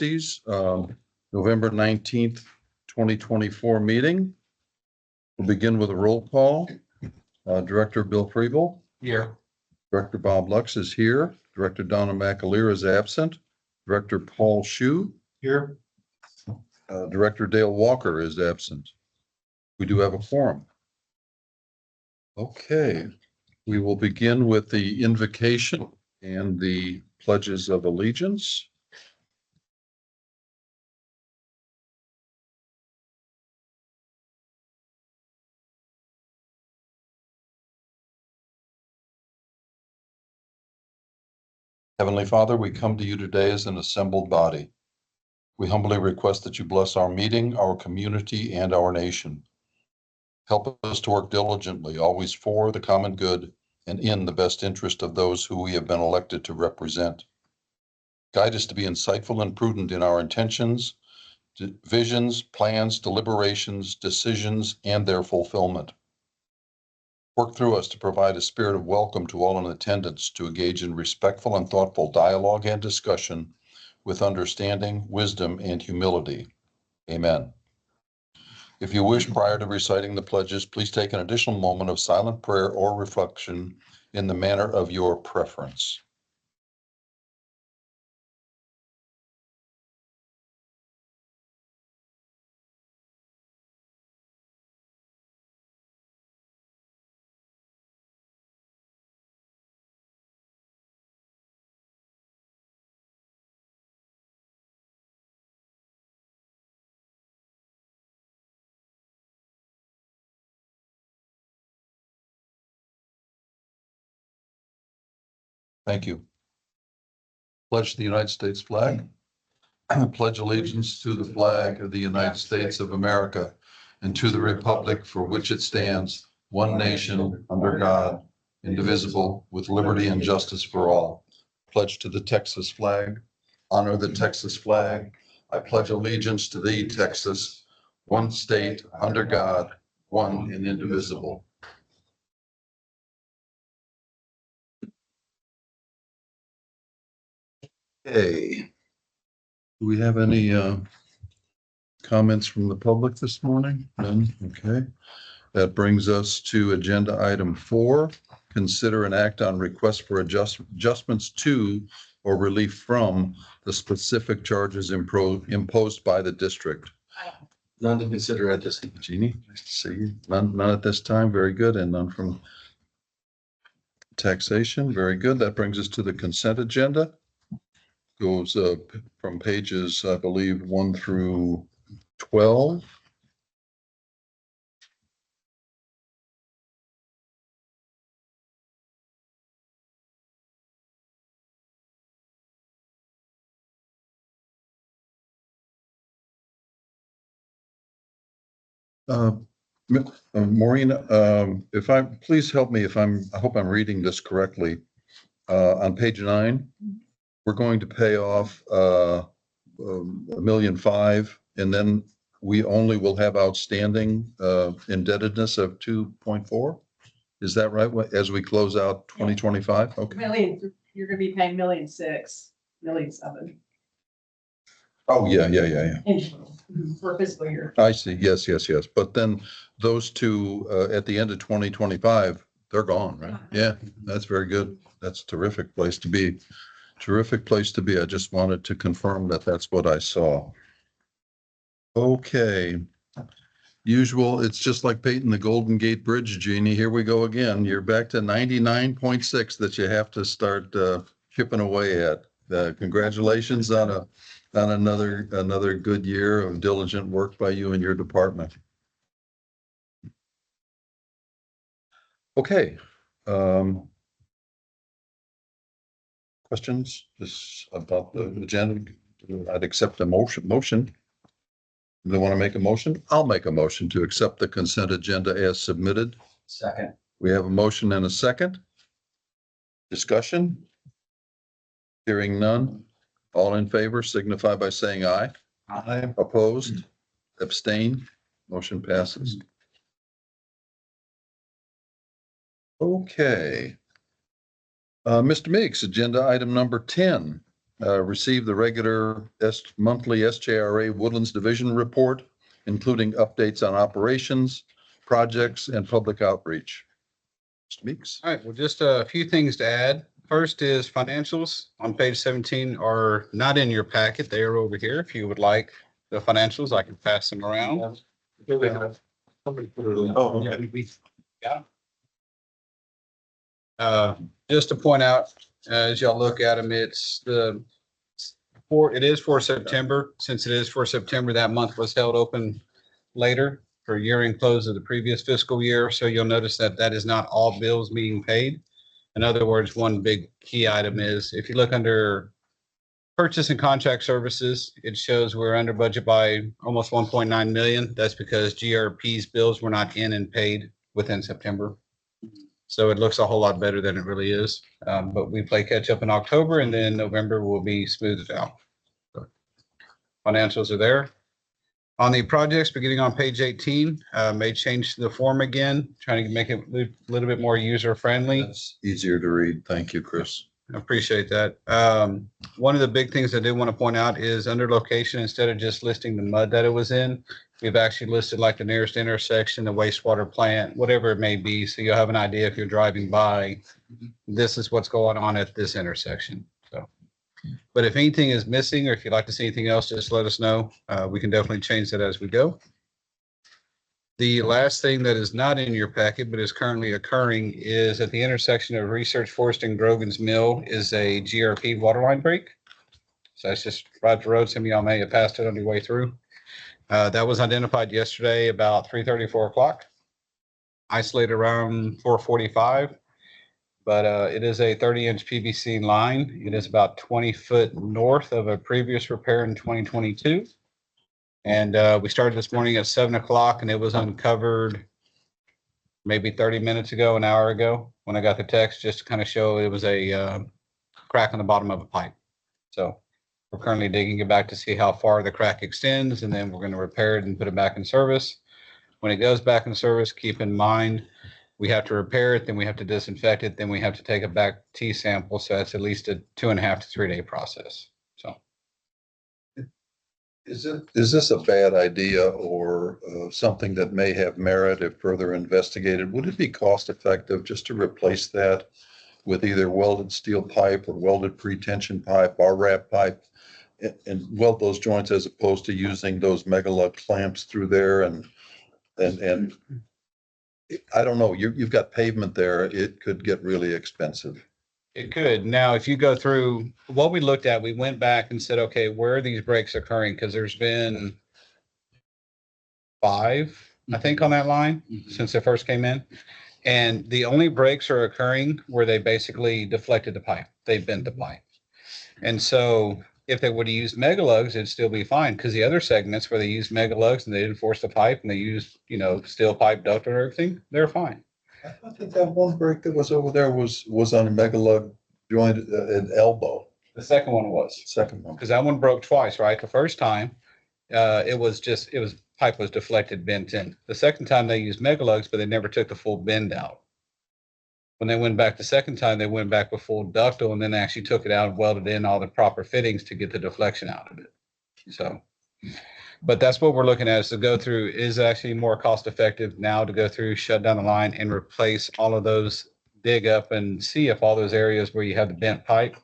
November 19th, 2024 meeting. We'll begin with a roll call. Director Bill Friebel. Here. Director Bob Lux is here. Director Donna McAleer is absent. Director Paul Shu. Here. Director Dale Walker is absent. We do have a quorum. Okay, we will begin with the invocation and the pledges of allegiance. Heavenly Father, we come to you today as an assembled body. We humbly request that you bless our meeting, our community, and our nation. Help us to work diligently, always for the common good and in the best interest of those who we have been elected to represent. Guide us to be insightful and prudent in our intentions, visions, plans, deliberations, decisions, and their fulfillment. Work through us to provide a spirit of welcome to all in attendance to engage in respectful and thoughtful dialogue and discussion with understanding, wisdom, and humility. Amen. If you wish, prior to reciting the pledges, please take an additional moment of silent prayer or reflection in the manner of your preference. Thank you. Pledge to the United States flag. Pledge allegiance to the flag of the United States of America and to the republic for which it stands, one nation, under God, indivisible, with liberty and justice for all. Pledge to the Texas flag. Honor the Texas flag. I pledge allegiance to thee, Texas, one state, under God, one and indivisible. Okay. Do we have any comments from the public this morning? None? Okay. That brings us to agenda item 4. Consider an act on request for adjustments to or relief from the specific charges imposed by the district. None to consider at this. Jeannie, nice to see you. None at this time. Very good. And none from taxation. Very good. That brings us to the consent agenda. Goes from pages, I believe, 1 through 12. Maureen, if please help me I hope I'm reading this correctly. On page 9, we're going to pay off $1.5 million, and then we only will have outstanding indebtedness of 2.4. Is that right? As we close out 2025? Okay. Million, you're gonna be paying $1.6 million, $1.7 million. Oh, yeah. In total, for fiscal year. I see. Yes. But then those two, at the end of 2025, they're gone, right? Yeah, that's very good. That's a terrific place to be. Terrific place to be. I just wanted to confirm that that's what I saw. Okay. Usual, it's just like painting the Golden Gate Bridge, Jeannie. Here we go again. You're back to 99.6 that you have to start chipping away at. Congratulations on another good year of diligent work by you and your department. Okay. Questions about the agenda? I'd accept a motion. They want to make a motion? I'll make a motion to accept the consent agenda as submitted. Second. We have a motion and a second. Discussion? Hearing none. All in favor signify by saying aye. Aye. Opposed? Abstain? Motion passes. Okay. Mr. Meeks, agenda item number 10. Receive the regular monthly SJRA Woodlands Division report, including updates on operations, projects, and public outreach. Mr. Meeks? All right, well, just a few things to add. First is financials on page 17 are not in your packet. They are over here. If you would like the financials, I can pass them around. Somebody put it in. Oh, okay. Just to point out, as y'all look at them, it is for September. Since it is for September, that month was held open later for year-end close of the previous fiscal year. So you'll notice that that is not all bills being paid. In other words, one big key item is if you look under purchase and contract services, it shows we're under budget by almost 1.9 million. That's because GRP's bills were not in and paid within September. So it looks a whole lot better than it really is. But we play catch up in October, and then November will be smoothed out. So financials are there. On the projects, beginning on page 18, may change the form again, trying to make it a little bit more user friendly. That's easier to read. Thank you, Chris. I appreciate that. One of the big things I did want to point out is under location, instead of just listing the mud that it was in, we've actually listed like the nearest intersection, the wastewater plant, whatever it may be. So you'll have an idea if you're driving by, this is what's going on at this intersection. So, but if anything is missing or if you'd like to see anything else, just let us know. We can definitely change that as we go. The last thing that is not in your packet, but is currently occurring is at the intersection of Research Forest and Grogan's Mill is a GRP water line break. So that's just right up the road. Some of y'all may have passed it on your way through. That was identified yesterday about 3:30, 4 o'clock. Isolated around 4:45. But it is a 30-inch PVC line. It is about 20 foot north of a previous repair in 2022. And we started this morning at 7 o'clock and it was uncovered maybe 30 minutes ago, an hour ago, when I got the text, just to kind of show it was a crack on the bottom of a pipe. So we're currently digging it back to see how far the crack extends, and then we're going to repair it and put it back in service. When it goes back in service, keep in mind, we have to repair it, then we have to disinfect it, then we have to take a back T sample. So that's at least a 2.5 to 3 day process. So. Is this a bad idea or something that may have merit if further investigated? Would it be cost effective just to replace that with either welded steel pipe or welded pre-tension pipe, bar wrap pipe, and weld those joints as opposed to using those Megalug clamps through there? And I don't know, you've got pavement there. It could get really expensive. It could. Now, if you go through what we looked at, we went back and said, okay, where are these breaks occurring? Because there's been 5, I think, on that line since they first came in. And the only breaks are occurring where they basically deflected the pipe. They bent the pipe. And so if they would have used Megalugs, it'd still be fine. Because the other segments where they used Megalugs and they didn't force the pipe and they used, steel pipe duct and everything, they're fine. I think that one break that was over there was on a Megalug joint at elbow. The second one was. Second one. Because that one broke twice, right? The first time, pipe was deflected, bent in. The second time they used Megalugs, but they never took the full bend out. When they went back the second time, they went back with full ductile and then actually took it out and welded in all the proper fittings to get the deflection out of it. So, but that's what we're looking at, is to go through is actually more cost effective now to go through, shut down the line and replace all of those, dig up and see if all those areas where you have the bent pipe,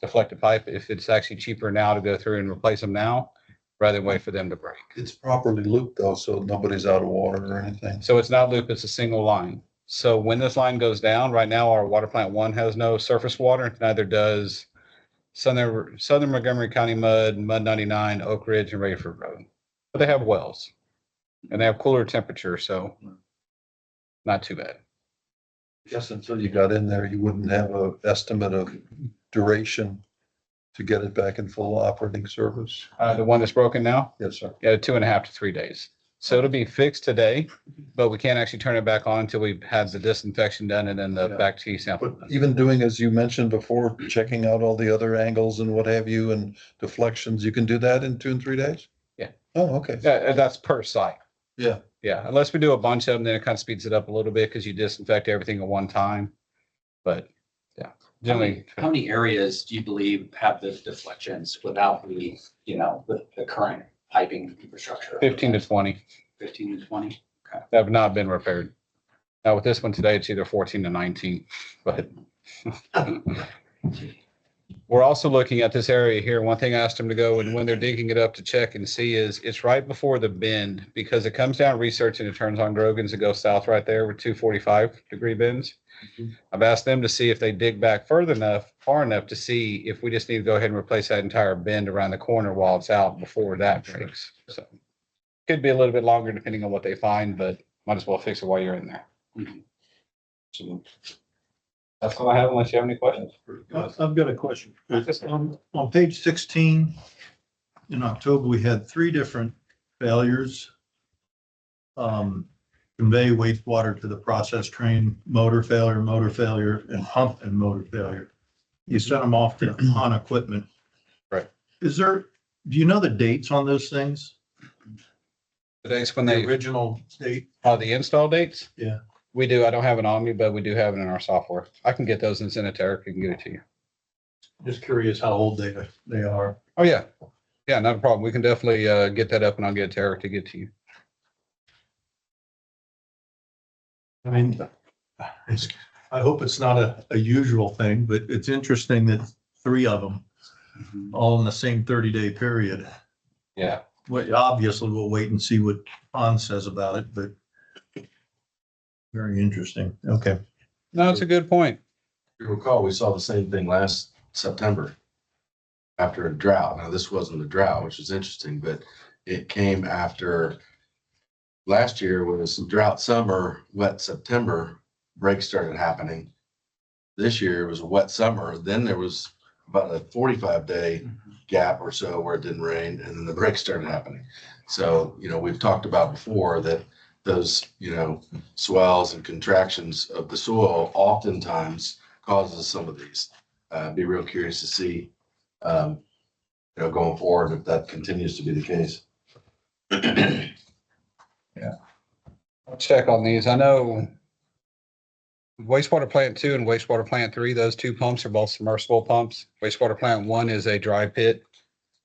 deflected pipe, if it's actually cheaper now to go through and replace them now rather than wait for them to break. It's properly looped though, so nobody's out of water or anything. So it's not loop, it's a single line. So when this line goes down, right now our water plant 1 has no surface water, neither does Southern Montgomery County Mud, Mud 99, Oak Ridge, and Rayford Road. But they have wells and they have cooler temperature, so not too bad. Yes, until you got in there, you wouldn't have an estimate of duration to get it back in full operating service. The one that's broken now, Yes, sir. 2.5 to 3 days. So it'll be fixed today, but we can't actually turn it back on until we've had the disinfection done and then the Yeah. back T sample But done. even doing, as you mentioned before, checking out all the other angles and what have you and deflections, you can do that in 2 and 3 days? Yeah. Oh, okay. Yeah, that's per site. Yeah. Yeah, unless we do a bunch of them, then it kind of speeds it up a little bit because you disinfect everything at one time. But yeah. Generally, How many areas do you believe have the deflections without the, with the current piping infrastructure? 15 to 20 15 to 20? have not been repaired. Now with this one today, it's either 14 to 19, but we're also looking at this area here. One thing I asked them to go and when they're digging it up to check and see is it's right before the bend because it comes down research and it turns on Grogan's and goes south right there with 245-degree bends. I've asked them to see if they dig back far enough to see if we just need to go ahead and replace that entire bend around the corner while it's out before that breaks. So could be a little bit longer depending on what they find, but might as well fix it while you're in there. So that's all I have unless you have any questions. I've got a question. On page 16, in October, we had 3 different failures. Convey wastewater to the process train, motor failure, and pump and motor failure. You sent them off to on equipment. Right. Do you know the dates on those things? Today's when The they, original date? the install dates? Yeah. We do. I don't have it on me, but we do have it in our software. I can get those and send it to Eric and get it to you. Just curious how old they are. Oh, yeah. Yeah, not a problem. We can definitely get that up and I'll get it to Eric to get to you. I mean, I hope it's not a usual thing, but it's interesting that 3 of them all in the same 30-day period. Yeah. Well, obviously, we'll wait and see what Hans says about it, but very interesting. Okay. No, it's a good point. If you recall, we saw the same thing last September after a drought. Now, this wasn't a drought, which is interesting, but it came after last year when it was some drought summer, wet September, breaks started happening. This year it was a wet summer. Then there was about a 45-day gap or so where it didn't rain, and then the breaks started happening. So, we've talked about before that those, swells and contractions of the soil oftentimes causes some of these. Be real curious to see, going forward if that continues to be the case. I'll check on these. I know wastewater plant 2 and wastewater plant 3, those 2 pumps are both submersible pumps. Wastewater plant 1 is a dry pit.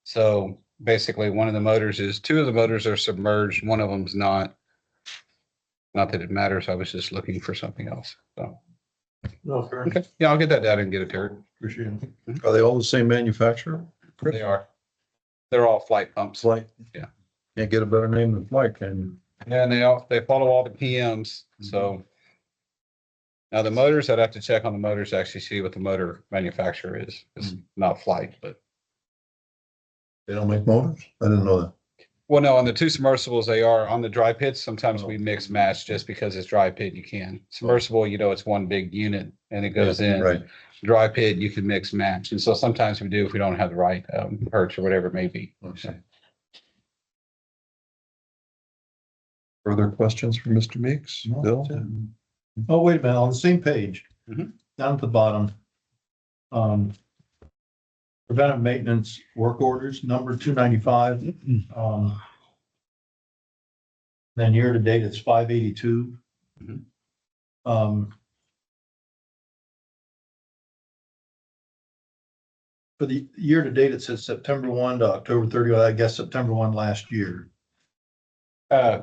So basically 2 of the motors are submerged. One of them's not. Not that it matters. I was just looking for something else. So, No, fair. okay. Yeah, I'll get that data and get it to Eric. Appreciate it. Are they all the same manufacturer? They are. They're all flight pumps. Flight? Yeah. Can't get a better name than Flight, can you? Yeah, and they follow all the PMs. So now the motors, I'd have to check on the motors to actually see what the motor manufacturer is. It's not Flight, but They don't make motors? I didn't know that. well, no, on the 2 submersibles, they are on the dry pits. Sometimes we mix match just because it's dry pit, you can. Submersible, it's one big unit and it goes in. Right. Dry pit, you can mix match. And so sometimes we do if we don't have the right perch or whatever it may be. Okay. Further questions for Mr. Meeks? No, Bill? that's it. Oh, wait a minute, on the same page, Mhm. down at the bottom. Preventive maintenance work orders, number 295. Then year to date, it's 582. Mhm. For the year to date, it says September 1 to October 30, I guess September 1 last year.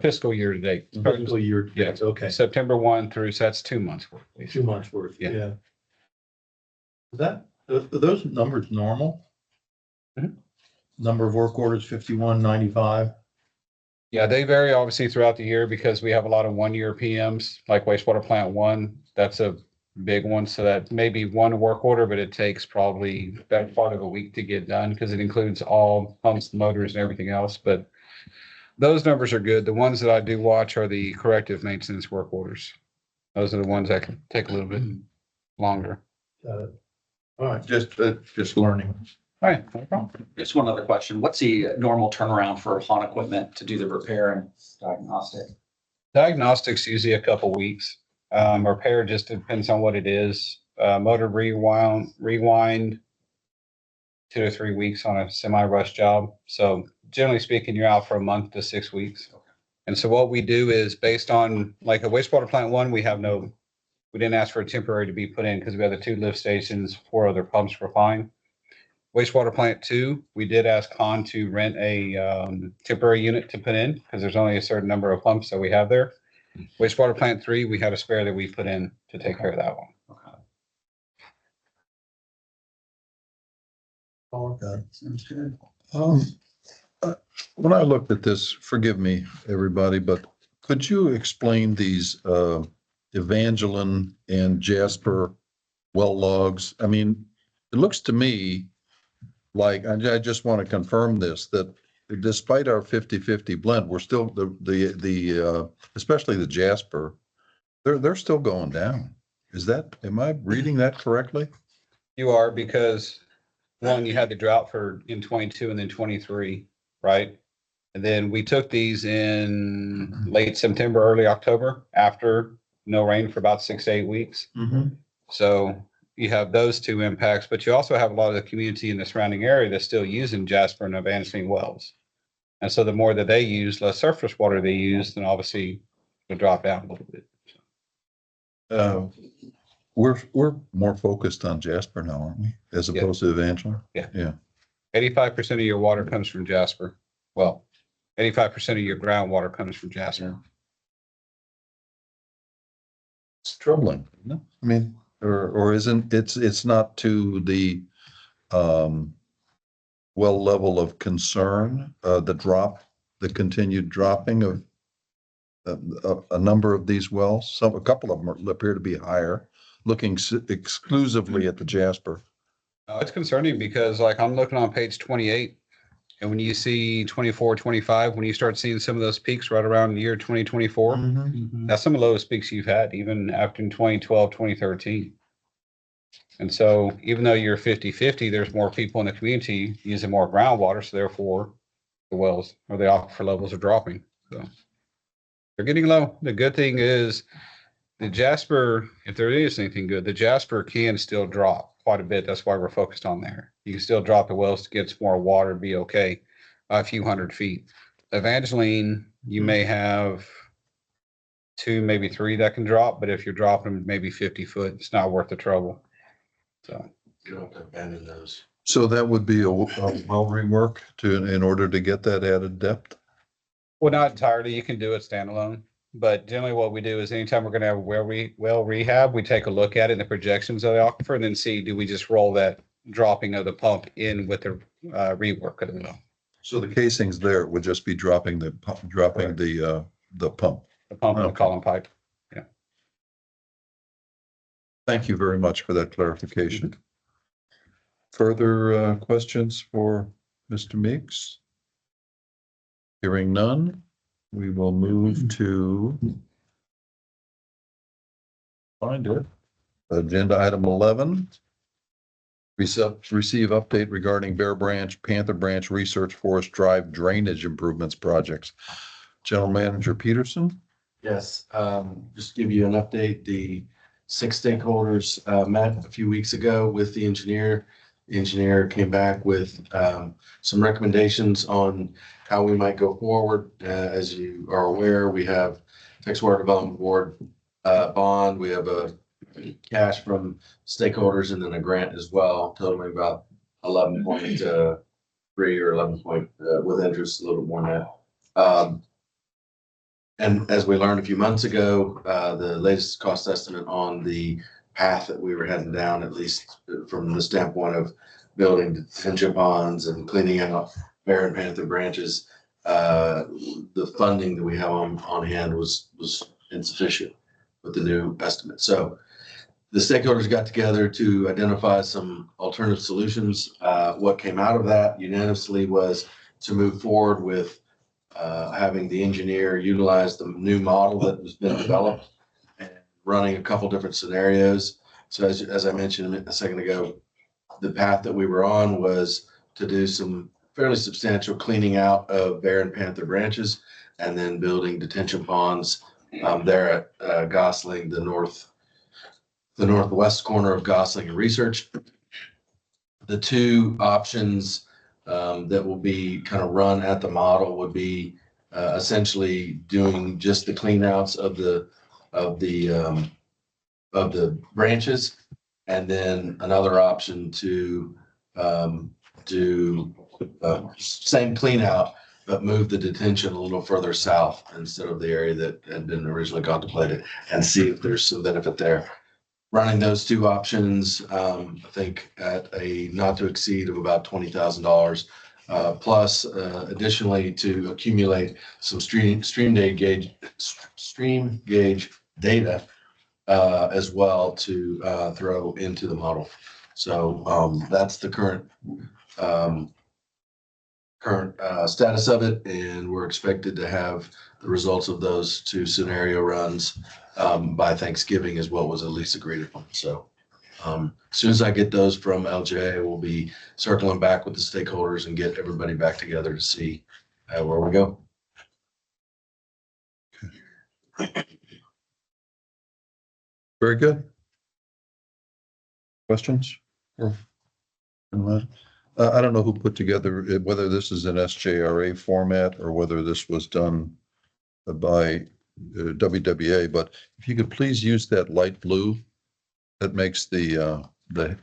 Fiscal year to date. Fiscal year, Yeah. okay. September 1 through, so that's 2 months worth. 2 months worth, Yeah. yeah. Are those numbers normal? Mhm. Number of work orders, 5195. Yeah, they vary obviously throughout the year because we have a lot of 1-year PMs, like wastewater plant 1. That's a big one. So that may be 1 work order, but it takes probably that part of a week to get done because it includes all pumps, motors and everything else. But those numbers are good. The ones that I do watch are the corrective maintenance work orders. Those are the ones that can take a little bit longer. All right, just learning. All right, no problem. Just one other question. What's the normal turnaround for HON equipment to do the repair and diagnostic? Diagnostics usually a couple weeks. Repair just depends on what it is. Motor rewind 2 to 3 weeks on a semi-rush job. So generally speaking, you're out for a month to 6 weeks. And so what we do is based on like a wastewater plant 1, we have no We didn't ask for a temporary to be put in because we had the 2 lift stations, 4 other pumps were fine. Wastewater plant 2, we did ask Con to rent a temporary unit to put in because there's only a certain number of pumps that we have there. Wastewater plant 3, we had a spare that we put in to take care of that one. Sounds good. When I looked at this, forgive me, everybody, but could you explain these Evangeline and Jasper well logs? I mean, it looks to me like, I just want to confirm this, that despite our 50-50 blend, we're still especially the Jasper, they're still going down. Am I reading that correctly? You are, because one, you had the drought in 22 and then 23, right? And then we took these in late September, early October, after no rain for about 6 to 8 weeks. So you have those 2 impacts, but you also have a lot of the community in the surrounding area that's still using Jasper and Evangeline wells. And so the more that they use, less surface water they use, then obviously it'll drop down a little bit. We're more focused on Jasper now, aren't we? As Yeah. opposed to Evangeline? Yeah. Yeah. 85% of your water comes from Jasper. Well, 85% of your groundwater comes from Jasper. It's troubling, isn't it? I mean, or isn't, it's not to the well level of concern, the continued dropping of a number of these wells. A couple of them appear to be higher, looking exclusively at the Jasper. No, it's concerning because like I'm looking on page 28, and when you see 24, 25, when you start seeing some of those peaks right around the year 2024, that's some of the lowest peaks you've had even after 2012, 2013. And so even though you're 50-50, there's more people in the community using more groundwater, so therefore the wells or the aquifer levels are dropping. So they're getting low. The good thing is the Jasper, if there is anything good, the Jasper can still drop quite a bit. That's why we're focused on there. You can still drop the wells to get some more water and be okay a few hundred feet. Evangeline, you may have 2, maybe 3 that can drop, but if you're dropping them maybe 50 foot, it's not worth the trouble. So You don't have to abandon those. So that would be a well rework in order to get that added depth. well, not entirely. You can do it standalone, but generally what we do is anytime we're going to have a well rehab, we take a look at it in the projections of the aquifer and then see, do we just roll that dropping of the pump in with the rework of the well? So the casings there would just be dropping the pump. The pump and the Okay. column pipe. Thank you very much for that clarification. Further questions for Mr. Meeks? Hearing none, we will move to find it. Agenda item 11. Receive update regarding Bear Branch, Panther Branch Research Forest Drive drainage improvements projects. General Manager Peterson. Yes, just to give you an update, the 6 stakeholders met a few weeks ago with the engineer. The engineer came back with some recommendations on how we might go forward. As you are aware, we have Texas Water Development Board bond. We have a cash from stakeholders and then a grant as well, totaling about 11.3 or 11 with interest a little bit more now. And as we learned a few months ago, the latest cost estimate on the path that we were heading down, at least from the standpoint of building detention ponds and cleaning out Bear and Panther branches, the funding that we have on hand was insufficient with the new estimate. So the stakeholders got together to identify some alternative solutions. What came out of that unanimously was to move forward with having the engineer utilize the new model that has been developed and running a couple different scenarios. So as I mentioned a second ago, the path that we were on was to do some fairly substantial cleaning out of Bear and Panther branches and then building detention ponds there at Gosling, the northwest corner of Gosling and Research. The 2 options that will be kind of run at the model would be essentially doing just the clean outs of the the branches. And then another option to do same clean out, but move the detention a little further south instead of the area that had been originally contemplated, and see if there's some benefit there. Running those two options, I think at a not to exceed of about $20,000, plus additionally to accumulate some stream gauge data as well to throw into the model. So that's the current status of it, and we're expected to have the results of those two scenario runs by Thanksgiving is what was at least agreed upon. So as soon as I get those from LJ, we'll be circling back with the stakeholders and get everybody back together to see where we go. Very good. Questions? I don't know who put together, whether this is an SJRA format or whether this was done by WWA, but if you could please use that light blue, that makes the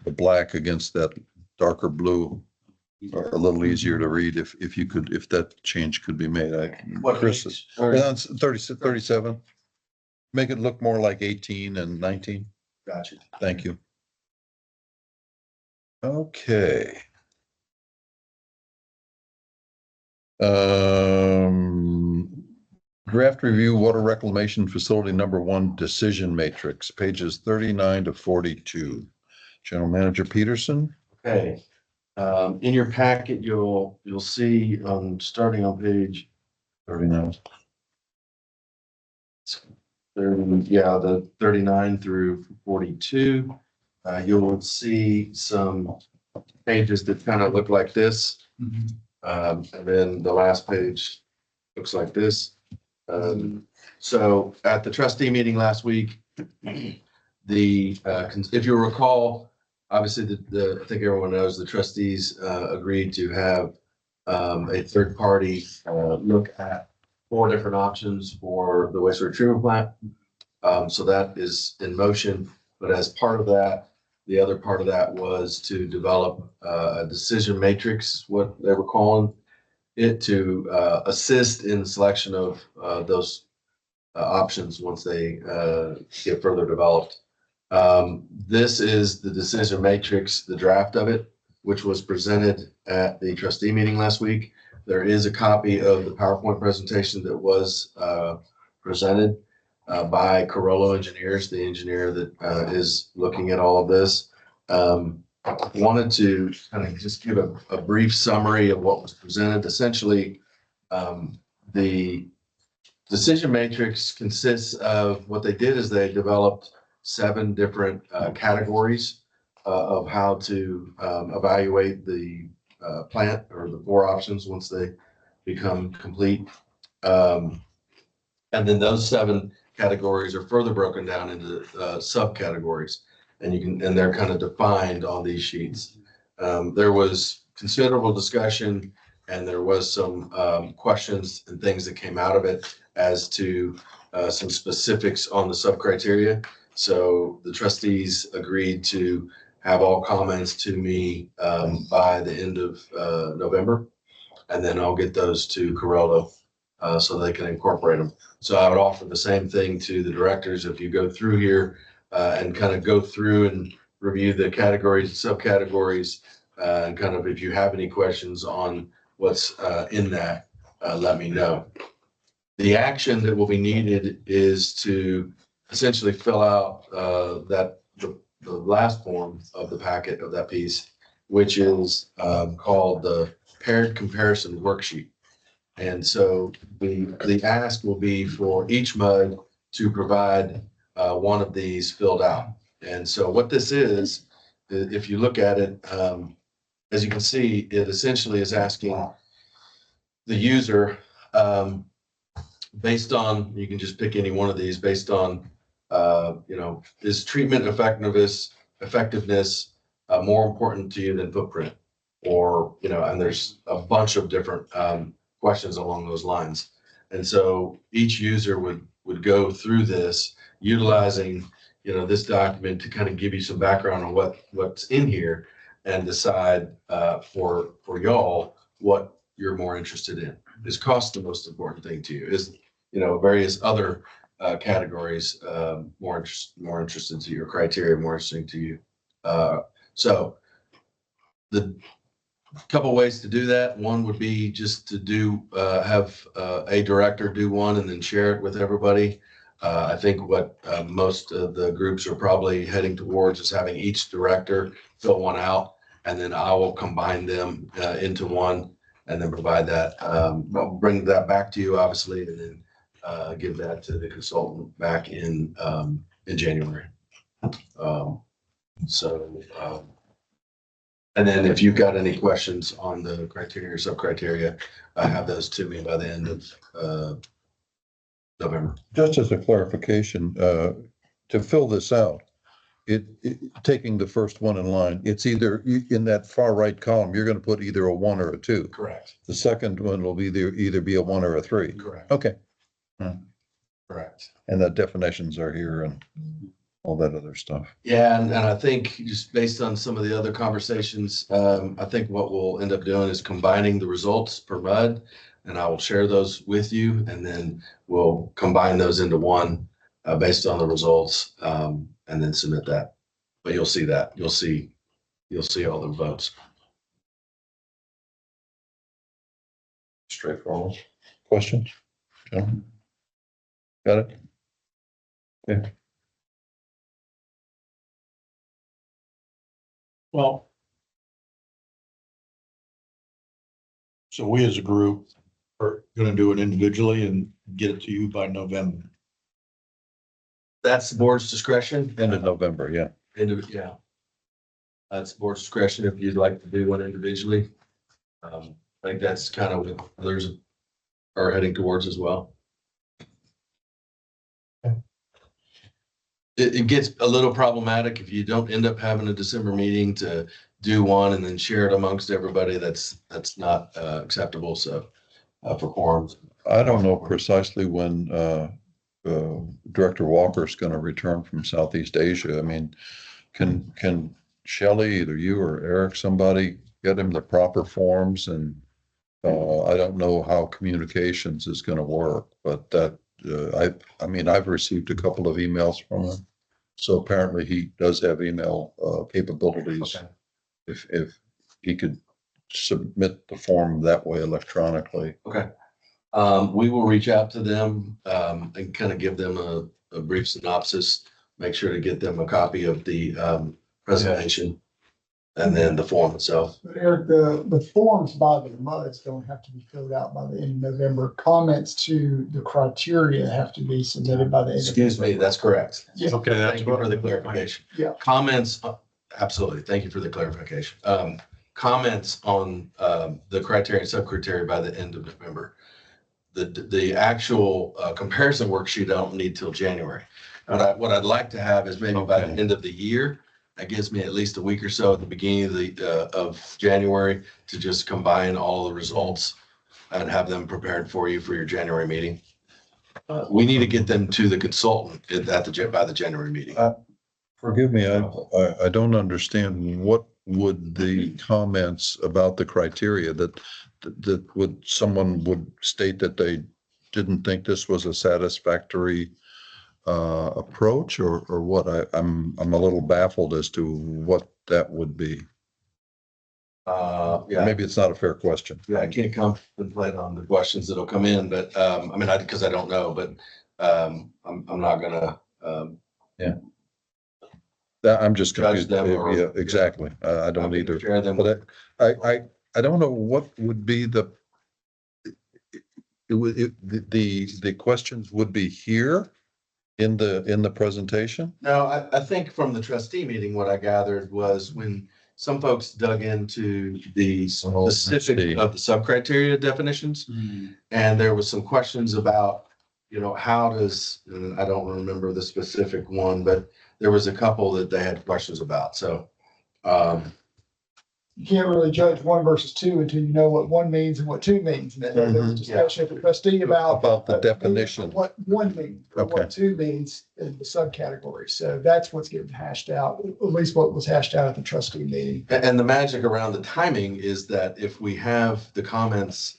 black against that darker blue a little easier to read. If you could, if that change could be made. Chris, page? it's 37. Make it look more like 18 and 19. Gotcha. Thank you. Okay. Draft review water reclamation facility number 1 decision matrix, pages 39 to 42. General Manager Peterson. Okay. In your packet, you'll see starting on page 39. the 39 through 42. You'll see some pages that kind of look like this. And then the last page looks like this. So at the trustee meeting last week, if you recall, obviously I think everyone knows the trustees agreed to have a third party look at 4 different options for the wastewater treatment plant. So that is in motion, but as part of that, the other part of that was to develop a decision matrix, what they were calling it, to assist in the selection of those options once they get further developed. This is the decision matrix, the draft of it, which was presented at the trustee meeting last week. There is a copy of the PowerPoint presentation that was presented by Carollo Engineers, the engineer that is looking at all of this. Wanted to kind of just give a brief summary of what was presented. Essentially, the decision matrix consists of what they did is they developed 7 different categories of how to evaluate the plant, or the 4 options once they become complete. And then those 7 categories are further broken down into subcategories, and they're kind of defined on these sheets. There was considerable discussion, and there was some questions and things that came out of it as to some specifics on the sub-criteria. So the trustees agreed to have all comments to me by the end of November, and then I'll get those to Carollo so they can incorporate them. So I would offer the same thing to the directors. If you go through here and kind of go through and review the categories, subcategories, and kind of if you have any questions on what's in that, let me know. The action that will be needed is to essentially fill out the last form of the packet of that piece, which is called the paired comparison worksheet. And so the ask will be for each MUD to provide one of these filled out. And so what this is, if you look at it, as you can see, it essentially is asking the user, based on, you can just pick any one of these based on, is treatment effectiveness more important to you than footprint? Or, and there's a bunch of different questions along those lines. And so each user would go through this utilizing you know, this document to kind of give you some background on what's in here and decide for y'all what you're more interested in. Is cost the most important thing to you? Is, you know, various other categories more interested to your criteria, more interesting to you? So the couple ways to do that. One would be just to do have a director do one and then share it with everybody. I think what most of the groups are probably heading towards is having each director fill one out, and then I will combine them into one and then provide that. I'll bring that back to you, obviously, and then give that to the consultant back in January. And then if you've got any questions on the criteria or sub-criteria, have those to me by the end of November. Just as a clarification, to fill this out, taking the first one in line, it's either in that far right column, you're going to put either a 1 or a 2. Correct. The second one will be either be a 1 or a 3. Correct. Okay. Correct. And the definitions are here and all that other stuff. Yeah, and I think just based on some of the other conversations, I think what we'll end up doing is combining the results per MUD, and I will share those with you, and then we'll combine those into one based on the results, and then submit that. But you'll see that. You'll see all the votes. Straightforward. Questions? Gentlemen? Got it? Okay. Well, so we as a group are gonna do it individually and get it to you by November. That's the board's discretion. End of November, yeah. Yeah. That's the board's discretion if you'd like to do one individually. I think that's kind of what others are heading towards as well. It gets a little problematic if you don't end up having a December meeting to do one and then share it amongst everybody. That's not acceptable. So for quorums. I don't know precisely when Director Walker's going to return from Southeast Asia. I mean, can Shelley, either you or Eric, somebody get him the proper forms? And I don't know how communications is going to work, but that I mean, I've received a couple of emails from him. So apparently he does have email capabilities. Okay. If he could submit the form that way electronically. Okay. We will reach out to them and kind of give them a brief synopsis, make sure to get them a copy of the presentation and then the form itself. But Eric, the forms by the MUDs don't have to be filled out by the end of November. Comments to the criteria have to be submitted by the end of Excuse me, November. that's correct. Yeah. Okay, Thank you for the clarification. Yeah. Comments, absolutely. Thank you for the clarification. Comments on the criteria and sub-criteria by the end of November. The actual comparison worksheet I don't need till January. What I'd like to have is maybe by the Okay. end of the year. That gives me at least a week or so at the beginning of January to just combine all the results and have them prepared for you for your January meeting. We need to get them to the consultant by the January meeting. Forgive me, I don't understand what would the comments about the criteria that someone would state that they didn't think this was a satisfactory approach or what? I'm a little baffled as to what that would be. Yeah, Maybe it's not a fair question. yeah, I can't contemplate on the questions that'll come in, but I mean, because I don't know, but I'm not gonna. I'm just Judge confused. them or- Yeah, exactly. I don't either. Share them. But I don't know what would be the questions would be here in the presentation. No, I think from the trustee meeting, what I gathered was when some folks dug into the specific of the sub-criteria definitions. And there was some questions about, how does, and I don't remember the specific one, but there was a couple that they had questions about. So you can't really judge one versus two until you know what one means and what two means. And then there was a discussion with the trustee about the definition. what one means, or Okay. what two means in the subcategory. So that's what's getting hashed out, at least what was hashed out at the trustee meeting. And the magic around the timing is that if we have the comments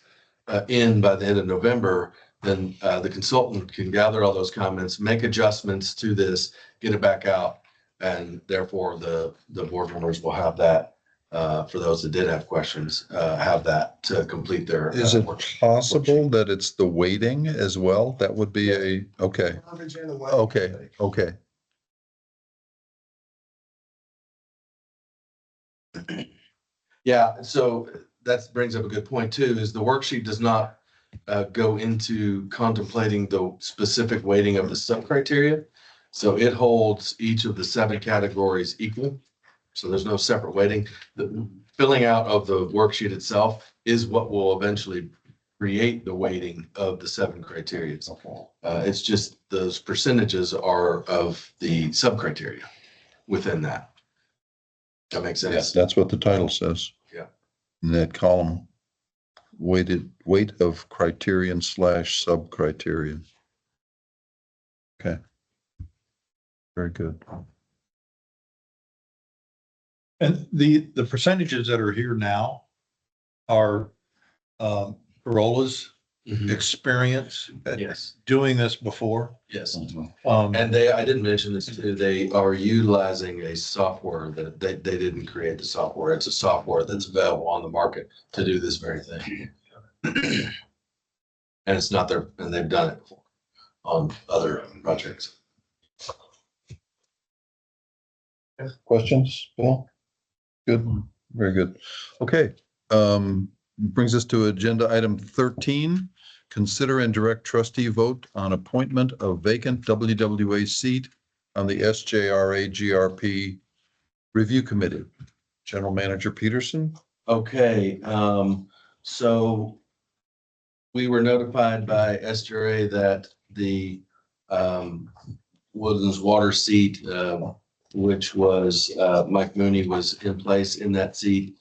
in by the end of November, then the consultant can gather all those comments, make adjustments to this, get it back out. And therefore, the board members will have that, for those that did have questions, have that to complete their. Is it possible that it's the weighting as well? That would be okay, Verbiage in a way. okay. Yeah, so that brings up a good point too, is the worksheet does not go into contemplating the specific weighting of the sub-criteria. So it holds each of the 7 categories equal. So there's no separate weighting. The filling out of the worksheet itself is what will eventually create the weighting of the 7 criteria. It's just those percentages are of the sub-criteria within that. That makes Yes, sense? that's what the title says. Yeah. In that column, weight of criterion / sub-criterion. Okay. Very good. And the percentages that are here now are Corola's Mhm. experience at Yes, doing this before. yes. Um, And I didn't mention this too, they are utilizing a software that they didn't create the software. It's a software that's available on the market to do this very thing. And it's not their, and they've done it before on other projects. Questions, Bill? Good, very good. Okay, brings us to agenda item 13. Consider and direct trustee vote on appointment of vacant WWA seat on the SJRA GRP Review Committee. General Manager Peterson? Okay, so we were notified by SJRA that the Woodlands Water seat, which was Mike Mooney was in place in that seat.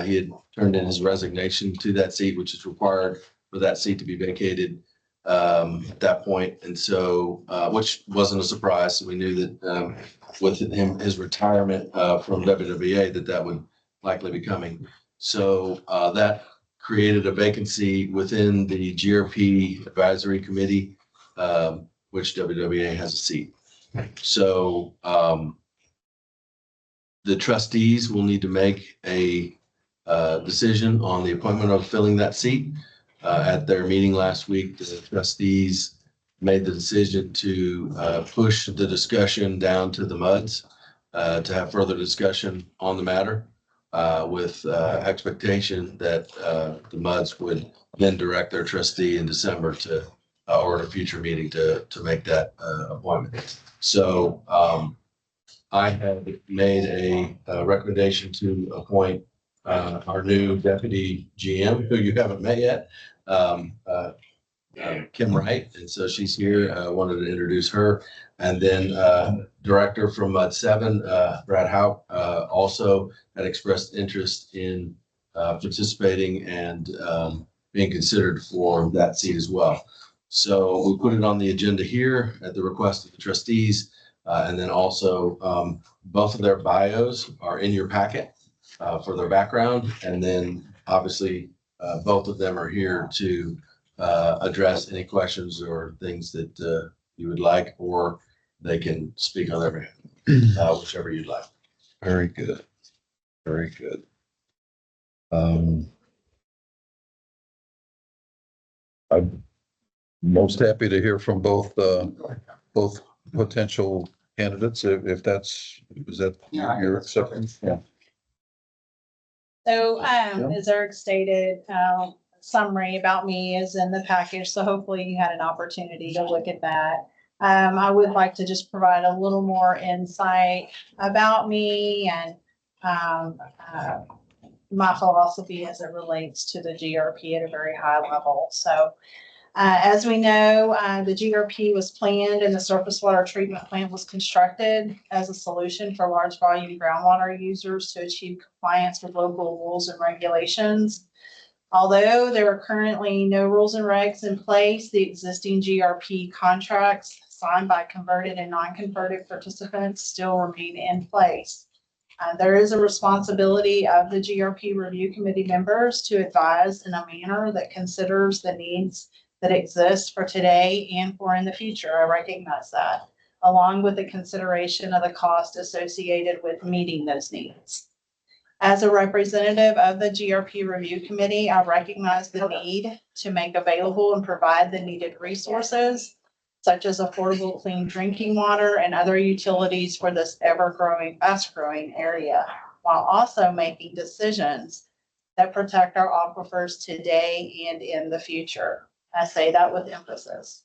He had turned in his resignation to that seat, which is required for that seat to be vacated at that point. And so, which wasn't a surprise. We knew that with him, his retirement from WWA, that would likely be coming. So that created a vacancy within the GRP Advisory Committee, which WWA has a seat. So the trustees will need to make a decision on the appointment of filling that seat. At their meeting last week, the trustees made the decision to push the discussion down to the MUDs to have further discussion on the matter with expectation that the MUDs would then direct their trustee in December to or at a future meeting to make that appointment. So I had made a recommendation to appoint our new deputy GM, who you haven't met yet, Kim Wright. And so she's here. I wanted to introduce her. And then director from MUD 7, Brad Houck, also had expressed interest in participating and being considered for that seat as well. So we put it on the agenda here at the request of the trustees. And then also both of their bios are in your packet for their background. And then obviously both of them are here to address any questions or things that you would like, or they can speak on their behalf, whichever you'd like. Very good. Very good. I'm most happy to hear from both potential candidates, if that's, is that your acceptance? Yeah. So, as Eric stated, summary about me is in the package, so hopefully you had an opportunity to look at that. I would like to just provide a little more insight about me and my philosophy as it relates to the GRP at a very high level. So, As we know, the GRP was planned and the surface water treatment plant was constructed as a solution for large volume groundwater users to achieve compliance with local rules and regulations. Although there are currently no rules and regs in place, the existing GRP contracts signed by converted and non-converted participants still remain in place. There is a responsibility of the GRP review committee members to advise in a manner that considers the needs that exist for today and for in the future. I recognize that, along with the consideration of the cost associated with meeting those needs. As a representative of the GRP review committee, I recognize the need to make available and provide the needed resources, such as affordable clean drinking water and other utilities for this fast-growing area, while also making decisions that protect our aquifers today and in the future. I say that with emphasis.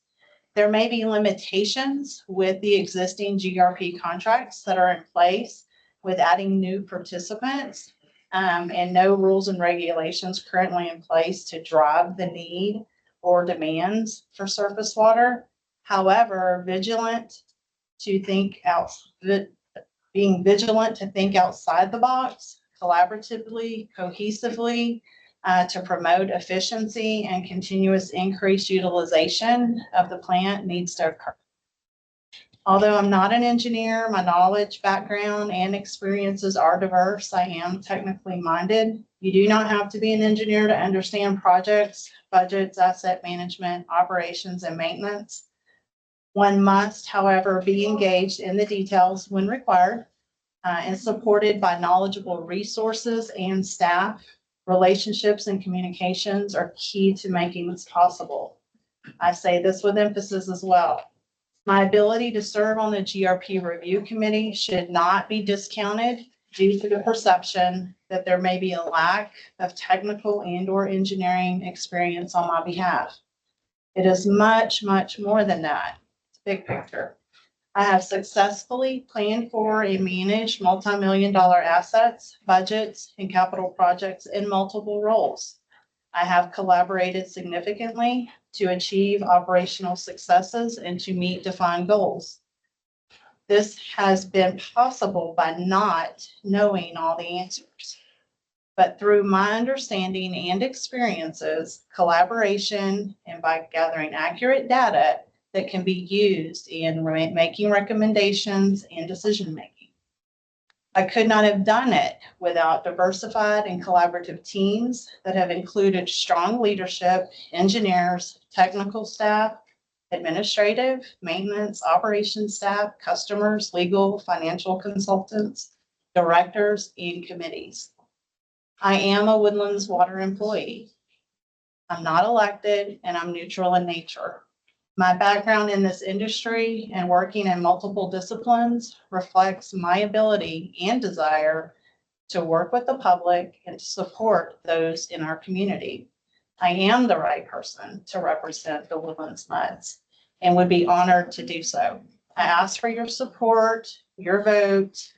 There may be limitations with the existing GRP contracts that are in place with adding new participants, and no rules and regulations currently in place to drive the need or demands for surface water. However, being vigilant to think outside the box, collaboratively, cohesively, to promote efficiency and continuous increased utilization of the plant needs to occur. Although I'm not an engineer, my knowledge, background, and experiences are diverse. I am technically minded. You do not have to be an engineer to understand projects, budgets, asset management, operations, and maintenance. One must, however, be engaged in the details when required, and supported by knowledgeable resources and staff. Relationships and communications are key to making this possible. I say this with emphasis as well. My ability to serve on the GRP review committee should not be discounted due to the perception that there may be a lack of technical and/or engineering experience on my behalf. It is much, much more than that. It's big picture. I have successfully planned for and managed multi-million-dollar assets, budgets, and capital projects in multiple roles. I have collaborated significantly to achieve operational successes and to meet defined goals. This has been possible by not knowing all the answers, but through my understanding and experiences, collaboration, and by gathering accurate data that can be used in making recommendations and decision-making. I could not have done it without diversified and collaborative teams that have included strong leadership, engineers, technical staff, administrative, maintenance, operations staff, customers, legal, financial consultants, directors, and committees. I am a Woodlands Water employee. I'm not elected, and I'm neutral in nature. My background in this industry and working in multiple disciplines reflects my ability and desire to work with the public and to support those in our community. I am the right person to represent the Woodlands MUDs and would be honored to do so. I ask for your support, your vote,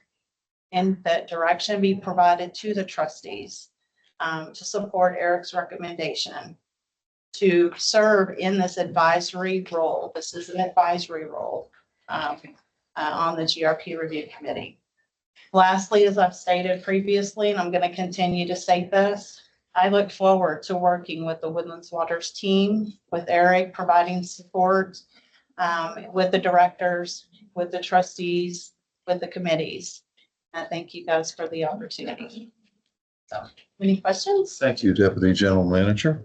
and that direction be provided to the trustees to support Eric's recommendation to serve in this advisory role. This is an advisory role on the GRP review committee. Lastly, as I've stated previously, and I'm going to continue to state this, I look forward to working with the Woodlands Waters team, with Eric providing support, with the directors, with the trustees, with the committees. I thank you guys for the opportunity. So, any questions? Thank you, Deputy General Manager.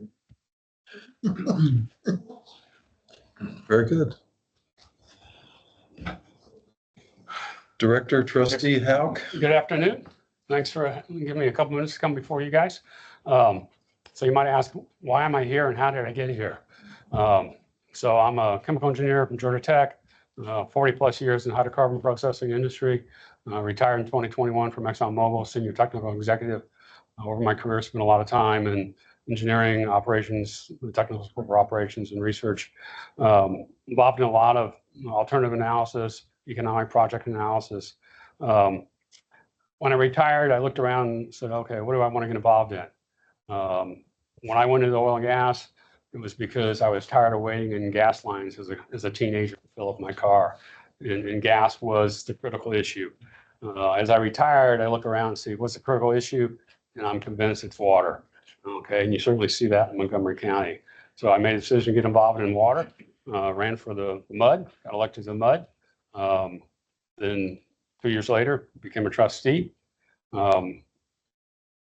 Very good. Director Trustee Hauk. Good afternoon. Thanks for giving me a couple minutes to come before you guys. So you might ask, why am I here and how did I get here? So I'm a chemical engineer from Georgia Tech, 40 plus years in hydrocarbon processing industry. Retired in 2021 from ExxonMobil, senior technical executive. Over my career, spent a lot of time in engineering, operations, technical support for operations and research. Involved in a lot of alternative analysis, economic project analysis. When I retired, I looked around and said, okay, what do I want to get involved in? When I went into oil and gas, it was because I was tired of waiting in gas lines as a teenager to fill up my car. And gas was the critical issue. As I retired, I look around and see what's the critical issue, and I'm convinced it's water. Okay, and you certainly see that in Montgomery County. So I made a decision to get involved in water, ran for the MUD, got elected to the MUD. Then 2 years later, became a trustee.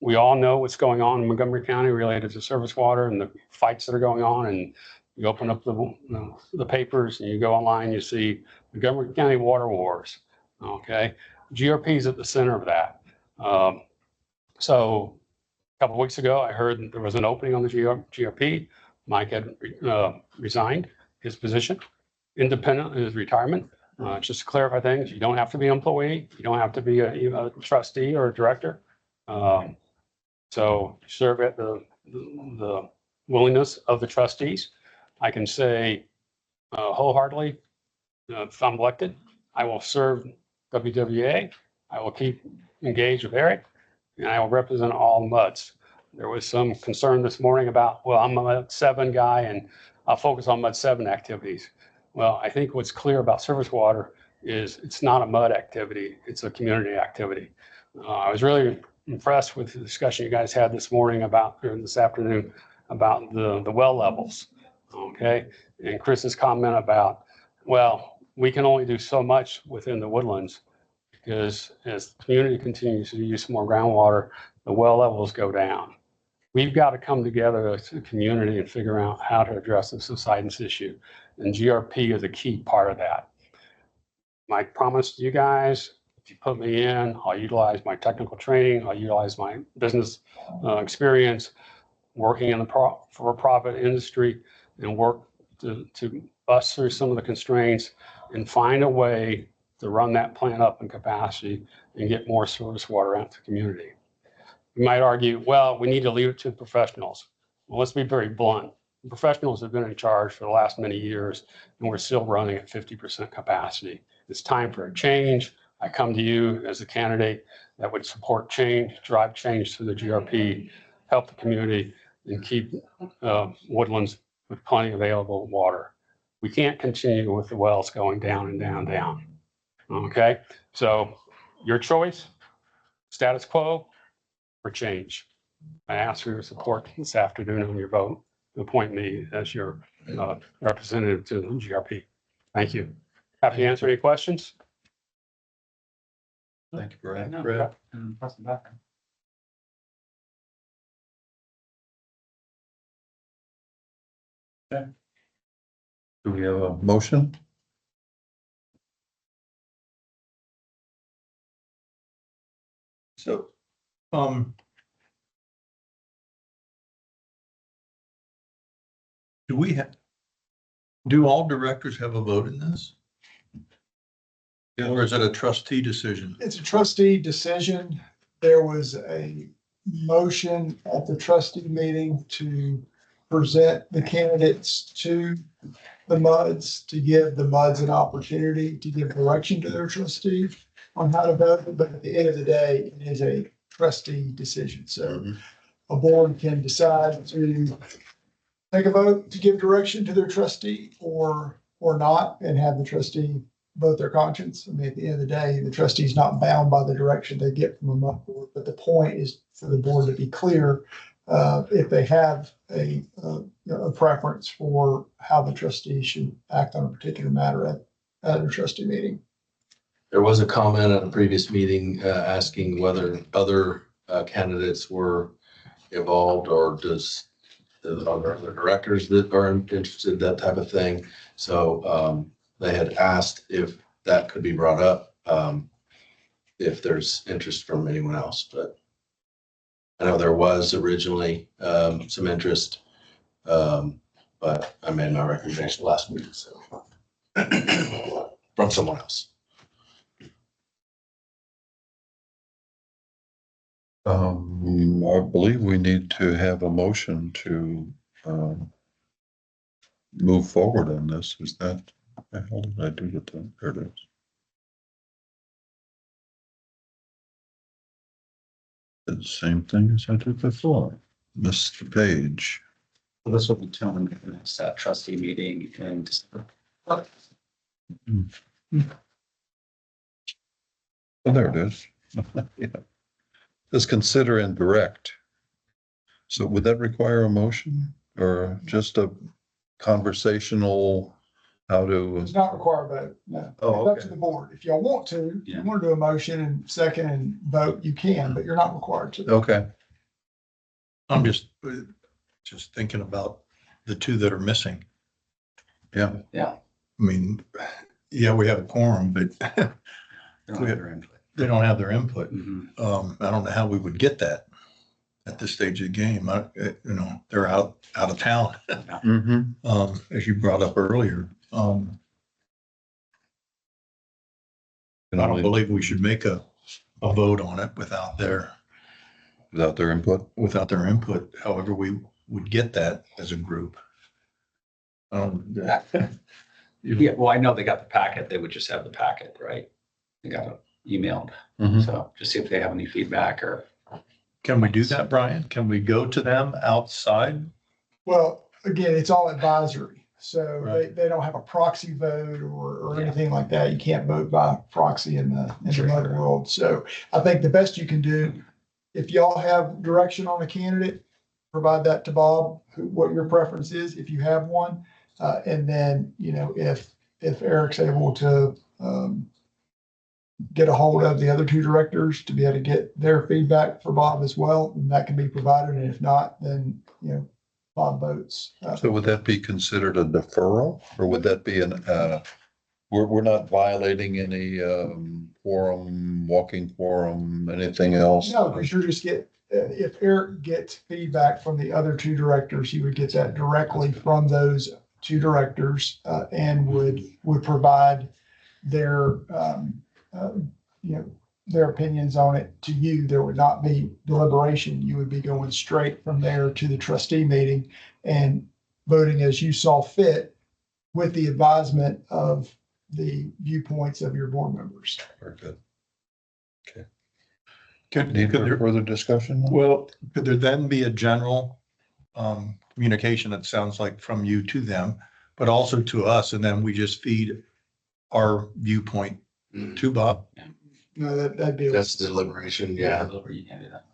We all know what's going on in Montgomery County related to surface water and the fights that are going on. And you open up the papers and you go online, you see Montgomery County water wars. Okay, GRP is at the center of that. So a couple of weeks ago, I heard that there was an opening on the GRP. Mike had resigned his position, independent of his retirement. Just to clarify things, you don't have to be an employee. You don't have to be a trustee or a director. So serve at the willingness of the trustees. I can say wholeheartedly, if I'm elected, I will serve WWA. I will keep engaged with Eric, and I will represent all MUDs. There was some concern this morning about, well, I'm a MUD 7 guy and I'll focus on MUD 7 activities. Well, I think what's clear about surface water is it's not a MUD activity, it's a community activity. I was really impressed with the discussion you guys had this morning or this afternoon about the well levels, okay? And Chris's comment about, well, we can only do so much within the woodlands because as the community continues to use more groundwater, the well levels go down. We've got to come together as a community and figure out how to address the subsidence issue. And GRP is a key part of that. My promise to you guys, if you put me in, I'll utilize my technical training, I'll utilize my business experience, working in the for-profit industry, and work to bust through some of the constraints and find a way to run that plant up in capacity and get more surface water out to the community. You might argue, well, we need to leave it to the professionals. Well, let's be very blunt. The professionals have been in charge for the last many years, and we're still running at 50% capacity. It's time for a change. I come to you as a candidate that would support change, drive change through the GRP, help the community, and keep woodlands with plenty of available water. We can't continue with the wells going down and down, down. Okay, so your choice, status quo or change. I ask for your support this afternoon on your vote to appoint me as your representative to the GRP. Thank you. Happy to answer any questions. Thank you, Brad. No, Brad? press the button. Do we have a motion? So, do all directors have a vote in this? Or is it a trustee decision? It's a trustee decision. There was a motion at the trustee meeting to present the candidates to the MUDs, to give the MUDs an opportunity to give direction to their trustee on how to vote. But at the end of the day, it is a trustee decision. So a board can decide to take a vote to give direction to their trustee or not, and have the trustee vote their conscience. I mean, at the end of the day, the trustee is not bound by the direction they get from a MUD board. But the point is for the board to be clear if they have a preference for how the trustee should act on a particular matter at a trustee meeting. There was a comment at a previous meeting asking whether other candidates were involved, or are there other directors that are interested in that type of thing. So they had asked if that could be brought up, if there's interest from anyone else. But I know there was originally some interest, but I made my recommendation last week, so from someone else. I believe we need to have a motion to move forward on this. Is that, how did I do with that? There it is. Did the same thing as I did before. Missed the page. This will be telling me the next trustee meeting in December. Oh, there it is. Yeah. Just consider and direct. So would that require a motion or just a conversational, how to? It's not required vote, no. Oh, It's up to okay. the board. If y'all want to, if Yeah. you want to do a motion and second and vote, you can, but you're not required to. Okay. I'm just thinking about the two that are missing. Yeah. I mean, yeah, we have a quorum, but They don't have their input. they don't have their input. Mhm. I don't know how we would get that at this stage of the game. They're out of town, Mm-hmm. as you brought up earlier. I don't believe we should make a vote on it without their input. input. However, we would get that as a group. Yeah, well, I know they got the packet. They would just have the packet, right? They got it emailed. Mhm. So just see if they have any feedback or. Can we do that, Brian? Can we go to them outside? Well, again, it's all advisory. So Right. they don't have a proxy vote or Yeah. anything like that. You can't vote by proxy in the mud world. So I think the best you can do, if y'all have direction on a candidate, provide that to Bob, what your preference is, if you have one. And then, if Eric's able to, get a hold of the other two directors to be able to get their feedback for Bob as well, and that can be provided. And if not, then, Bob votes. So would that be considered a deferral or would that be we're not violating any quorum, walking quorum, anything else? No, because you're just if Eric gets feedback from the other two directors, he would get that directly from those two directors, and would provide their, their opinions on it to you. There would not be deliberation. You would be going straight from there to the trustee meeting and voting as you saw fit with the advisement of the viewpoints of your board members. Very good. Could Need there- further discussion? Well, could there then be a general communication, it sounds like, from you to them, but also to us, and then we just feed our viewpoint to Bob? No, that'd be. That's deliberation, yeah. You can do that.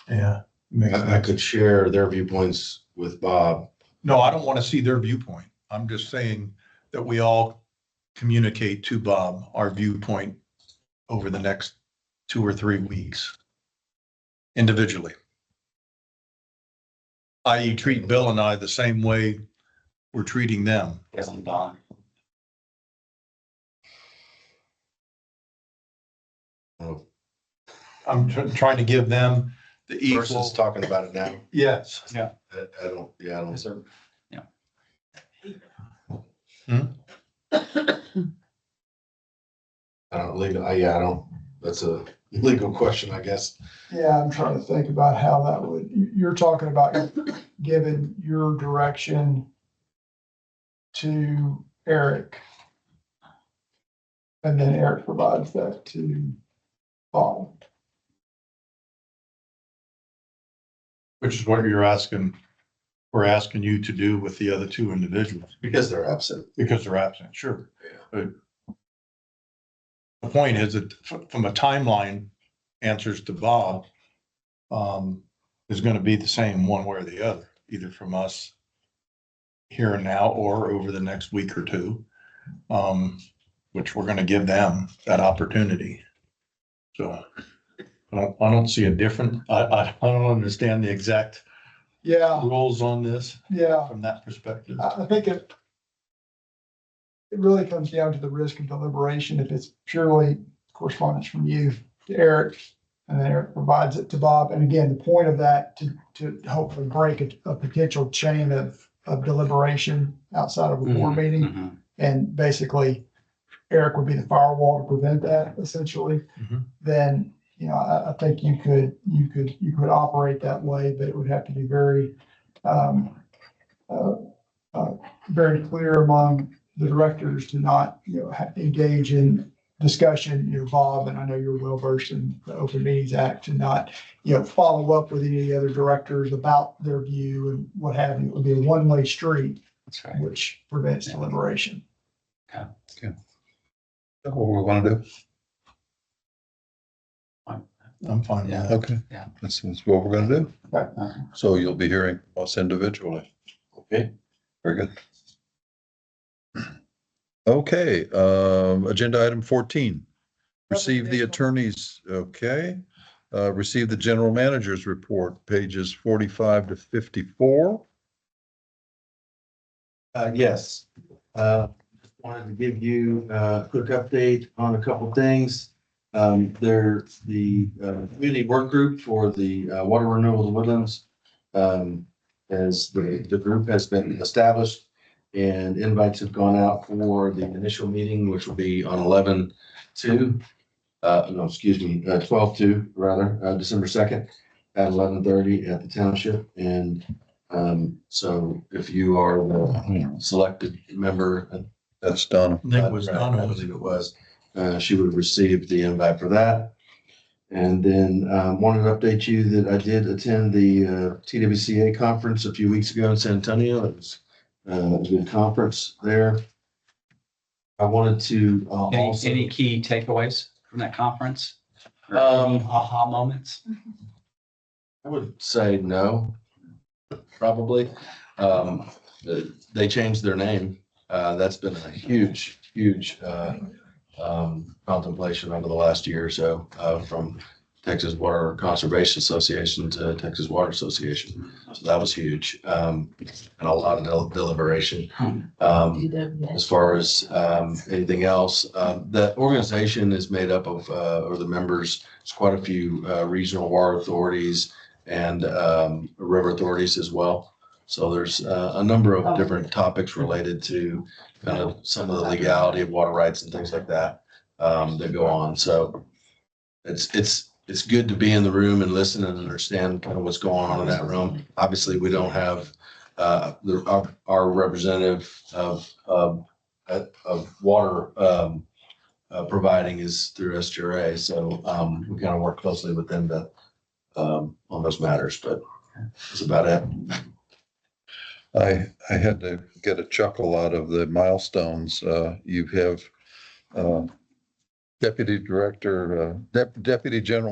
Yeah. I could share their viewpoints with Bob. No, I don't want to see their viewpoint. I'm just saying that we all communicate to Bob our viewpoint over the next 2 or 3 weeks individually. I.e. treat Bill and I the same way we're treating them. Yes, I'm Don. I'm trying to give them the Versus equal. talking about it now. Yes. I don't. Yes, sir. I don't legal, I don't, that's a legal question, I guess. Yeah, I'm trying to think about how that would, you're talking about giving your direction to Eric. And then Eric provides that to Bob. Which is what you're asking, we're asking you to do with the other two individuals. Because they're absent. Because they're absent, sure. But the point is that from a timeline, answers to Bob is going to be the same one way or the other, either from us here and now or over the next week or two, which we're going to give them that opportunity. So I don't see a different, I don't understand the exact Yeah, rules on this yeah. from that perspective. I think it really comes down to the risk of deliberation. If it's purely correspondence from you to Eric, and then Eric provides it to Bob. And again, the point of that to hopefully break a potential chain of deliberation outside of a board meeting. Mhm. And basically Eric would be the firewall to prevent that essentially. Mhm. Then, I think you could operate that way, but it would have to be very, very clear among the directors to not, engage in discussion, Bob, and I know you're well versed in the Open Meetings Act, to not, follow up with any other directors about their view and what have you. It would be a one-way street, That's right. which prevents deliberation. What we want to do? I'm fine with that. Okay. Yeah. That's what we're going to do. Right. So you'll be hearing us individually. Okay. Very good. Okay, agenda item 14. Receive the attorney's, receive the general manager's report, pages 45 to 54. Yes. Wanted to give you a quick update on a couple things. There's the community work group for the water renewal of the woodlands. As the group has been established and invites have gone out for the initial meeting, which will be on 11/2. No, excuse me, 12/2 rather, December 2nd at 11:30 at the township. And so if you are the selected member, That's done. I think it was done. I believe it was, she would have received the invite for that. And then wanted to update you that I did attend the TWCA conference a few weeks ago in San Antonio. It was a good conference there. I wanted to also. Any key takeaways from that conference? Or Um, any aha moments? I would say no, probably. They changed their name. That's been a huge contemplation over the last year or so, from Texas Water Conservation Association to Texas Water Association. So that was huge, and a lot of deliberation. As far as anything else, the organization is made up of, or the members, it's quite a few regional water authorities and river authorities as well. So there's a number of different topics related to kind of some of the legality of water rights and things like that that go on. So it's good to be in the room and listen and understand kind of what's going on in that room. Obviously, we don't have our representative of water providing is through SGRA. So we kind of work closely with them to on those matters, but that's about it. I had to get a chuckle out of the milestones. You have Deputy General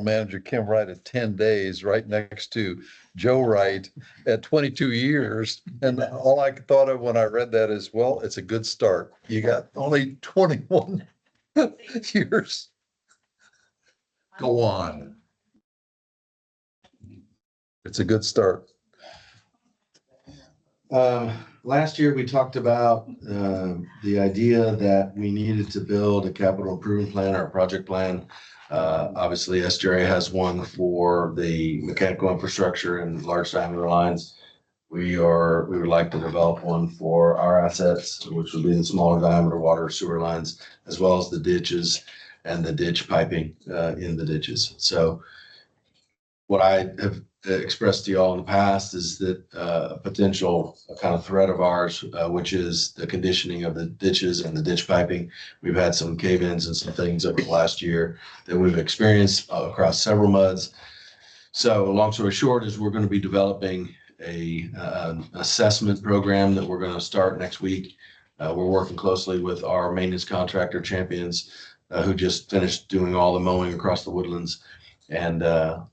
Manager Kim Wright at 10 days, right next to Joe Wright at 22 years. And all I thought of when I read that is, well, it's a good start. You got only 21 years. Go on. It's a good start. Last year, we talked about the idea that we needed to build a capital improvement plan or a project plan. Obviously, SGRA has one for the mechanical infrastructure and large diameter lines. We would like to develop one for our assets, which would be the smaller diameter water sewer lines, as well as the ditches and the ditch piping in the ditches. So what I have expressed to you all in the past is that a potential kind of threat of ours, which is the conditioning of the ditches and the ditch piping. We've had some cave-ins and some things over the last year that we've experienced across several muds. So long story short is we're going to be developing an assessment program that we're going to start next week. We're working closely with our maintenance contractor Champions, who just finished doing all the mowing across the woodlands. And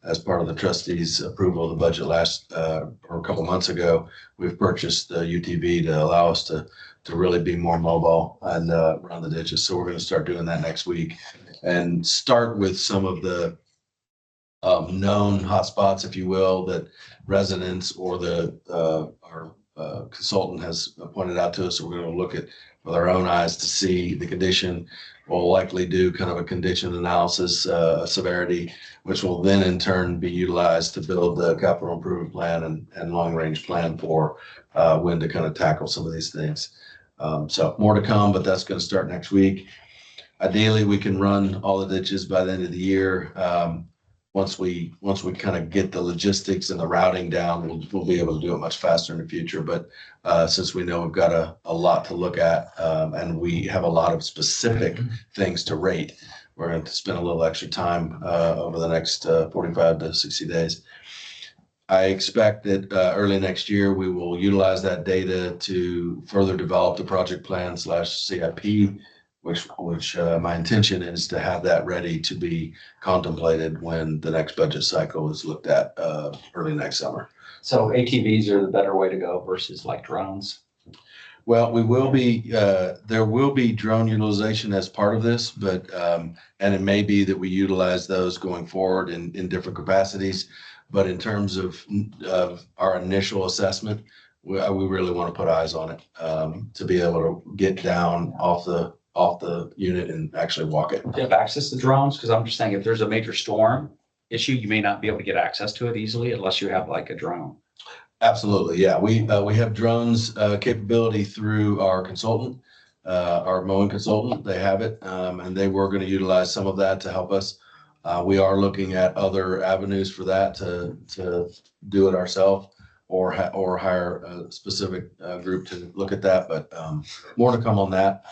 as part of the trustees' approval of the budget or a couple months ago, we've purchased the UTV to allow us to really be more mobile and run the ditches. So we're going to start doing that next week and start with some of the known hotspots, if you will, that residents or our consultant has pointed out to us. So we're going to look at with our own eyes to see the condition. We'll likely do kind of a condition analysis, severity, which will then in turn be utilized to build the capital improvement plan and long range plan for when to kind of tackle some of these things. So more to come, but that's going to start next week. Ideally, we can run all the ditches by the end of the year. once we kind of get the logistics and the routing down, we'll be able to do it much faster in the future. But since we know we've got a lot to look at, and we have a lot of specific things to rate, we're going to spend a little extra time over the next 45 to 60 days. I expect that early next year, we will utilize that data to further develop the project plan / CIP, which my intention is to have that ready to be contemplated when the next budget cycle is looked at early next summer. So ATVs are the better way to go versus like drones. Well, we will be, there will be drone utilization as part of this, but, and it may be that we utilize those going forward in different capacities. But in terms of our initial assessment, we really want to put eyes on it to be able to get down off the unit and actually walk it. Do you have access to drones? Because I'm just saying, if there's a major storm issue, you may not be able to get access to it easily unless you have like a drone. Absolutely, yeah. We have drones capability through our consultant, our mowing consultant. They have it, and they were going to utilize some of that to help us. We are looking at other avenues for that to do it ourselves or hire a specific group to look at that. But more to come on that.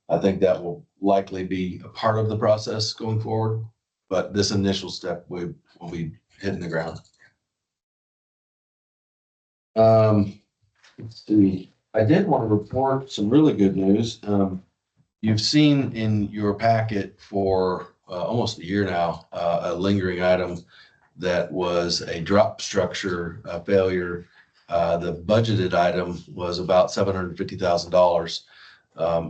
I think that will likely be a part of the process going forward. But this initial step, we will be hitting the ground. Let's see. I did want to report some really good news. You've seen in your packet for almost a year now, a lingering item that was a drop structure failure. The budgeted item was about $750,000.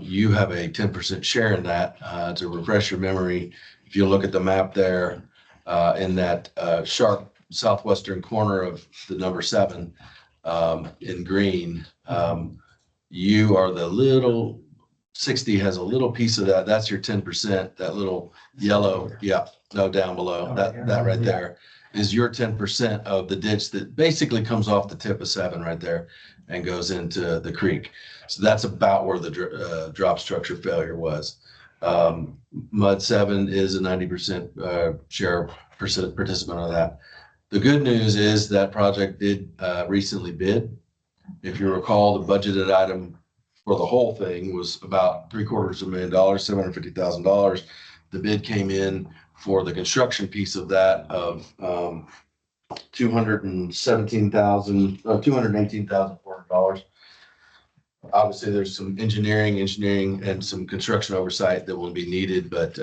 You have a 10% share in that. To refresh your memory, if you look at the map there, in that sharp southwestern corner of the number 7 in green, you are the little 60 has a little piece of that. That's your 10%. That little yellow, down below that right there is your 10% of the ditch that basically comes off the tip of 7 right there and goes into the creek. So that's about where the drop structure failure was. Mud 7 is a 90% share participant of that. The good news is that project did recently bid. If you recall, the budgeted item for the whole thing was about $750,000, $750,000. The bid came in for the construction piece of that of $218,400. Obviously, there's some engineering and some construction oversight that will be needed, but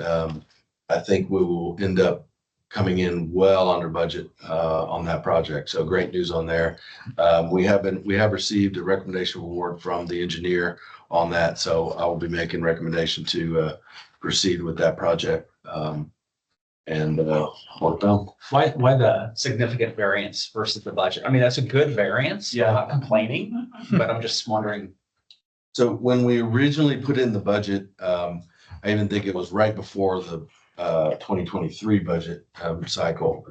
I think we will end up coming in well under budget on that project. So great news on there. We have received a recommendation award from the engineer on that. So I will be making recommendation to proceed with that project. And work done. Why the significant variance versus the budget? I mean, that's a good variance. Yeah. I'm not complaining, but I'm just wondering. So when we originally put in the budget, I even think it was right before the 2023 budget cycle.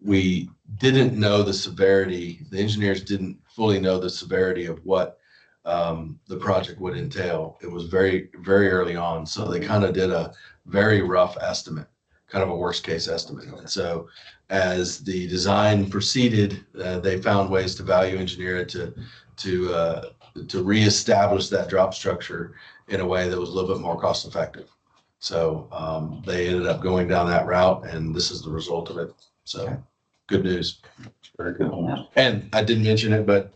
We didn't know the severity. The engineers didn't fully know the severity of what the project would entail. It was very, very early on. So they kind of did a very rough estimate, kind of a worst case estimate. And so as the design proceeded, they found ways to value engineer it to reestablish that drop structure in a way that was a little bit more cost effective. So they ended up going down that route, and this is the result of it. So good news. Very good. And I didn't mention it, but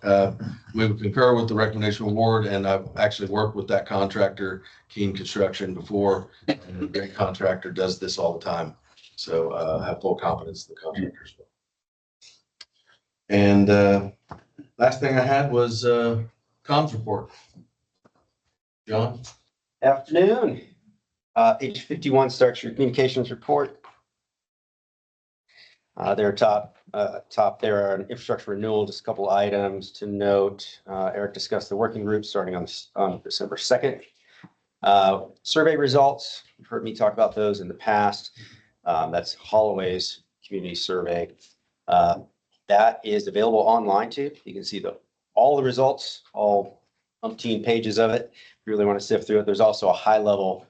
we would concur with the recommendation award, and I've actually worked with that contractor, Keene Construction, before. And a great contractor, does this all the time. So I have full confidence in the contractor as well. And last thing I had was comms report. John? Afternoon. Page 51 starts your communications report. There top there are an infrastructure renewal, just a couple items to note. Eric discussed the working group starting on December 2nd. Survey results, you've heard me talk about those in the past. That's Holloway's community survey. That is available online too. You can see all the results, all umpteen pages of it. If you really want to sift through it, there's also a high level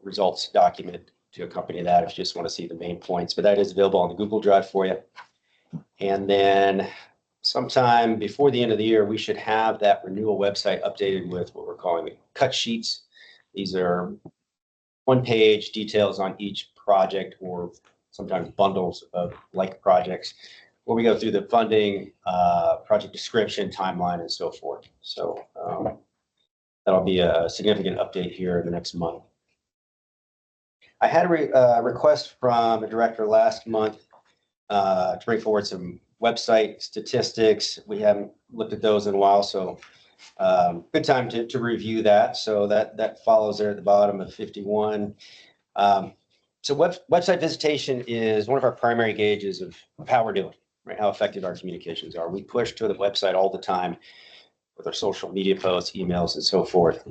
results document to accompany that if you just want to see the main points, but that is available on the Google Drive for you. And then sometime before the end of the year, we should have that renewal website updated with what we're calling the cut sheets. These are one-page details on each project, or sometimes bundles of like projects, where we go through the funding, project description, timeline, and so forth. So that'll be a significant update here in the next month. I had a request from a director last month to bring forward some website statistics. We haven't looked at those in a while, so good time to review that. So that follows there at the bottom of 51. So website visitation is one of our primary gauges of how we're doing, right? How effective our communications are. We push to the website all the time with our social media posts, emails, and so forth.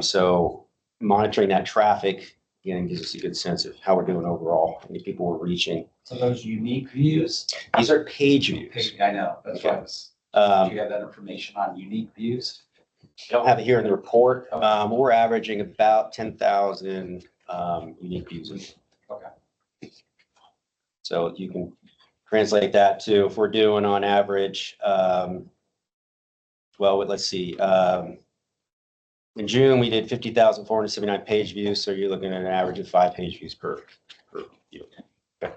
So monitoring that traffic, again, gives us a good sense of how we're doing overall, how many people we're reaching. So those unique views, These are page views. I know, that's what I was, do you have that information on unique views? I don't have it here in the report. We're averaging about 10,000 unique views. Okay. So you can translate that to, if we're doing on average, well, let's see. In June, we did 50,479 page views. So you're looking at an average of 5 page views per view. Okay.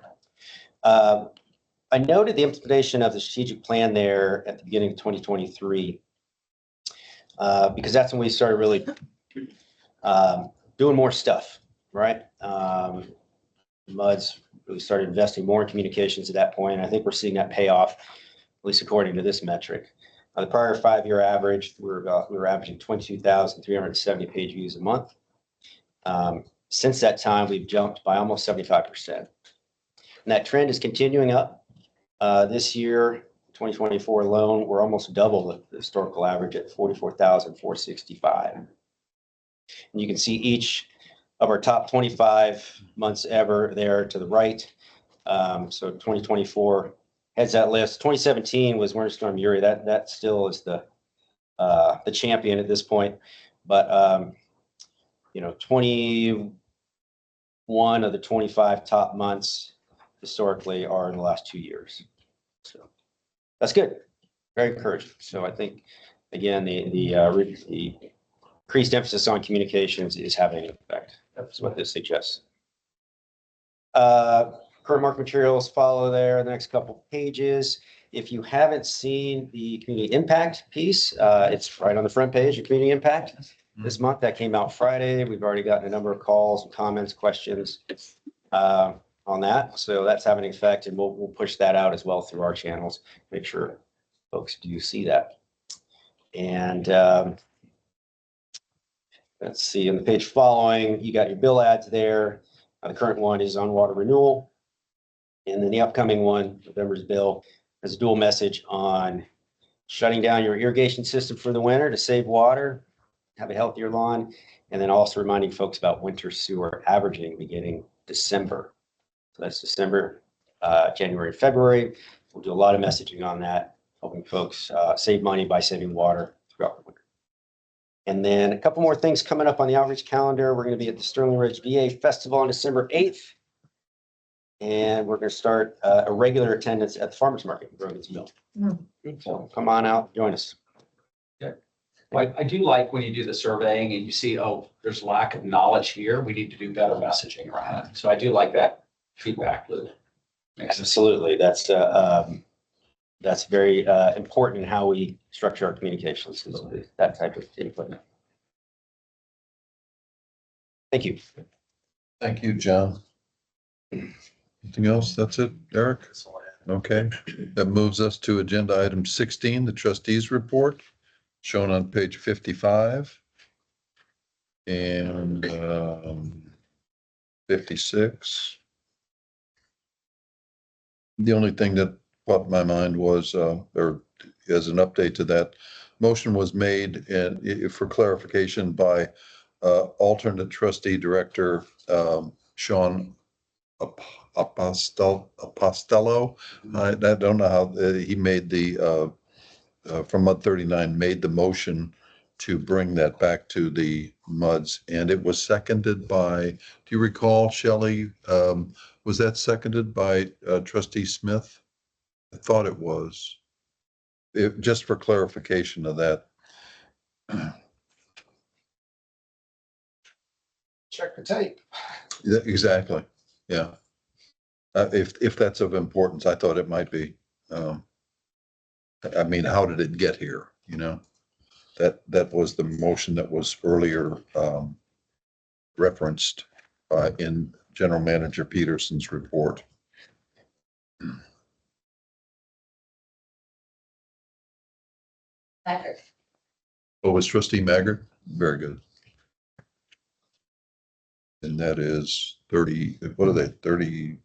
I noted the implementation of the strategic plan there at the beginning of 2023, because that's when we started really doing more stuff, right? MUD's really started investing more in communications at that point. I think we're seeing that pay off, at least according to this metric. The prior 5-year average, we were averaging 22,370 page views a month. Since that time, we've jumped by almost 75%. And that trend is continuing up. This year, 2024 alone, we're almost double the historical average at 44,465. And you can see each of our top 25 months ever there to the right. So 2024 heads that list. 2017 was Winter Storm Uri. That still is the champion at this point. But 21 of the 25 top months historically are in the last 2 years. So that's good. Very encouraging. So I think, again, the increased emphasis on communications is having an effect. That's what this suggests. Current market materials follow there, the next couple pages. If you haven't seen the community impact piece, it's right on the front page, the community impact this month. That came out Friday. We've already gotten a number of calls, comments, questions on that. So that's having an effect, and we'll push that out as well through our channels, make sure folks do see that. And let's see, on the page following, you got your bill ads there. The current one is on water renewal. And then the upcoming one, November's bill, has a dual message on shutting down your irrigation system for the winter to save water, have a healthier lawn, and then also reminding folks about winter sewer averaging beginning December. So that's December, January, February. We'll do a lot of messaging on that, helping folks save money by saving water throughout the winter. And then a couple more things coming up on the outreach calendar. We're going to be at the Sterling Ridge VA Festival on December 8th. And we're going to start a regular attendance at the farmer's market in Grogan's Mill. So come on out, join us. Well, I do like when you do the surveying and you see, oh, there's lack of knowledge here. We need to do better messaging around it. So I do like that feedback loop. Absolutely. That's very important in how we structure our communications, is that type of input. Thank you. Thank you, John. Anything else? That's it, Eric? Okay, that moves us to agenda item 16, the trustees report, shown on page 55 and 56. The only thing that caught my mind was, or as an update to that, motion was made and for clarification by alternate trustee director Sean Apostello. I don't know how he made the from MUD 39 made the motion to bring that back to the MUDs, and it was seconded by, do you recall, Shelley? Was that seconded by trustee Smith? I thought it was. Just for clarification of that. Check the tape. Yeah, exactly, yeah. If that's of importance, I thought it might be. I mean, how did it get here, you know? That was the motion that was earlier referenced in General Manager Peterson's report. Patrick. Oh, was trustee Maggard? Very good. And that is 30, what are they, 30?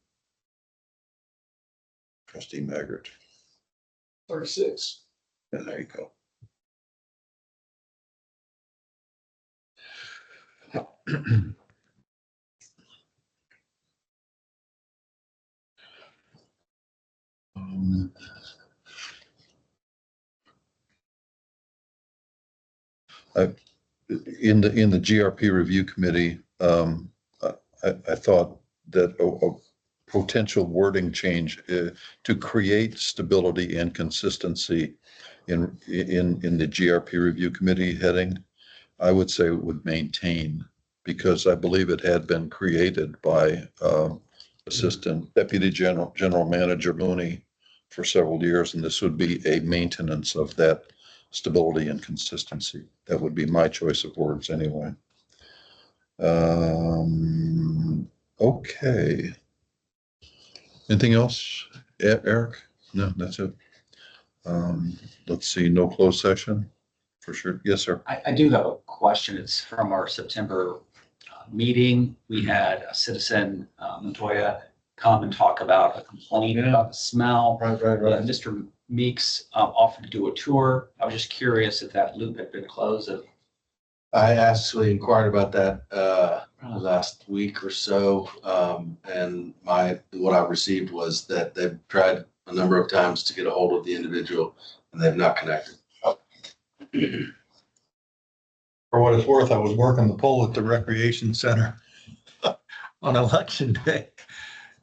Trustee Maggard. 36. And there you go. In the GRP review committee, I thought that a potential wording change to create stability and consistency in the GRP review committee heading, I would say it would maintain, because I believe it had been created by Assistant Deputy General Manager Mooney for several years, and this would be a maintenance of that stability and consistency. That would be my choice of words anyway. Okay. Anything else, Eric? No, that's it. Let's see, no closed session for sure. Yes, sir. I do have a question. It's from our September meeting. We had a citizen, Montoya, come and talk about a complaint about the smell. Right. Mr. Meeks offered to do a tour. I was just curious if that loop had been closed. I actually inquired about that last week or so, and what I received was that they've tried a number of times to get a hold of the individual, and they've not connected. For what it's worth, I was working the pole at the recreation center on election day,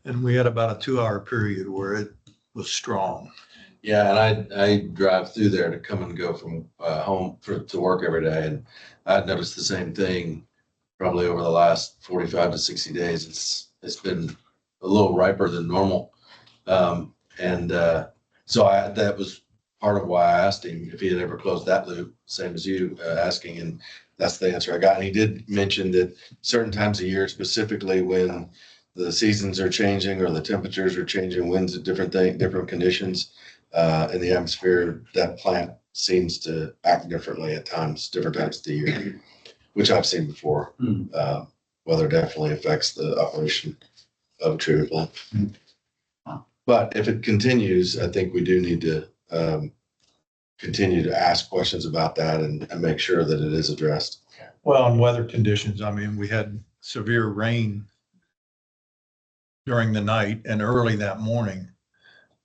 and we had about a 2-hour period where it was strong. Yeah, and I drive through there to come and go from home to work every day, and I've noticed the same thing probably over the last 45 to 60 days. It's been a little riper than normal, so that was part of why I asked him if he had ever closed that loop, same as you asking, and that's the answer I got. And he did mention that certain times of year, specifically when the seasons are changing or the temperatures are changing, winds at different conditions in the atmosphere, that plant seems to act differently at times, different times of the year, which I've seen before. Weather definitely affects the operation of a treatment plant. But if it continues, I think we do need to continue to ask questions about that and make sure that it is addressed. Well, in weather conditions, I mean, we had severe rain during the night and early that morning.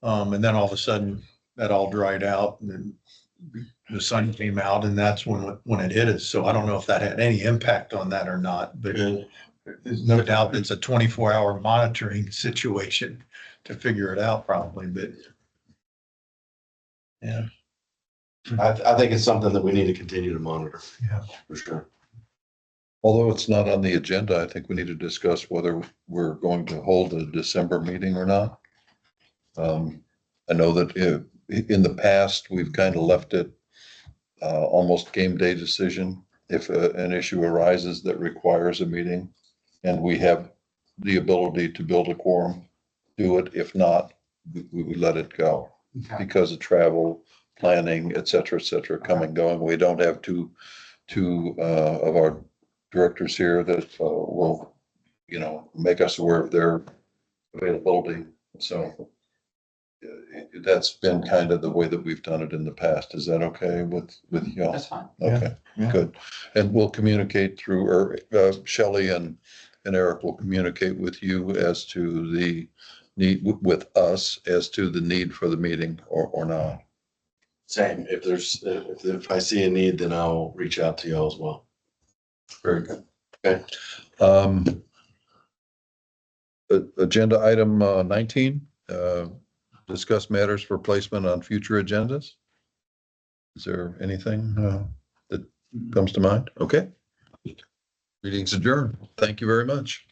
And then all of a sudden that all dried out and then the sun came out, and that's when it hit us. So I don't know if that had any impact on that or not, but there's no doubt it's a 24-hour monitoring situation to figure it out probably, but yeah. I think it's something that we need to continue to monitor. Yeah, for sure. Although it's not on the agenda, I think we need to discuss whether we're going to hold a December meeting or not. I know that in the past, we've kind of left it almost game day decision. If an issue arises that requires a meeting and we have the ability to build a quorum, do it. If not, we let it go because of travel, planning, et cetera, come and going. We don't have two of our directors here that will, make us aware of their availability. So that's been kind of the way that we've done it in the past. Is that okay with y'all? That's fine. Okay, Yeah. good. And we'll communicate through, Shelley and Eric will communicate with you as to the need, with us as to the need for the meeting or not. Same, if I see a need, then I'll reach out to y'all as well. Very good. Okay. Agenda item 19, discuss matters for placement on future agendas. Is there anything that comes to mind? Okay. Meeting's adjourned. Thank you very much.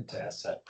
To ask that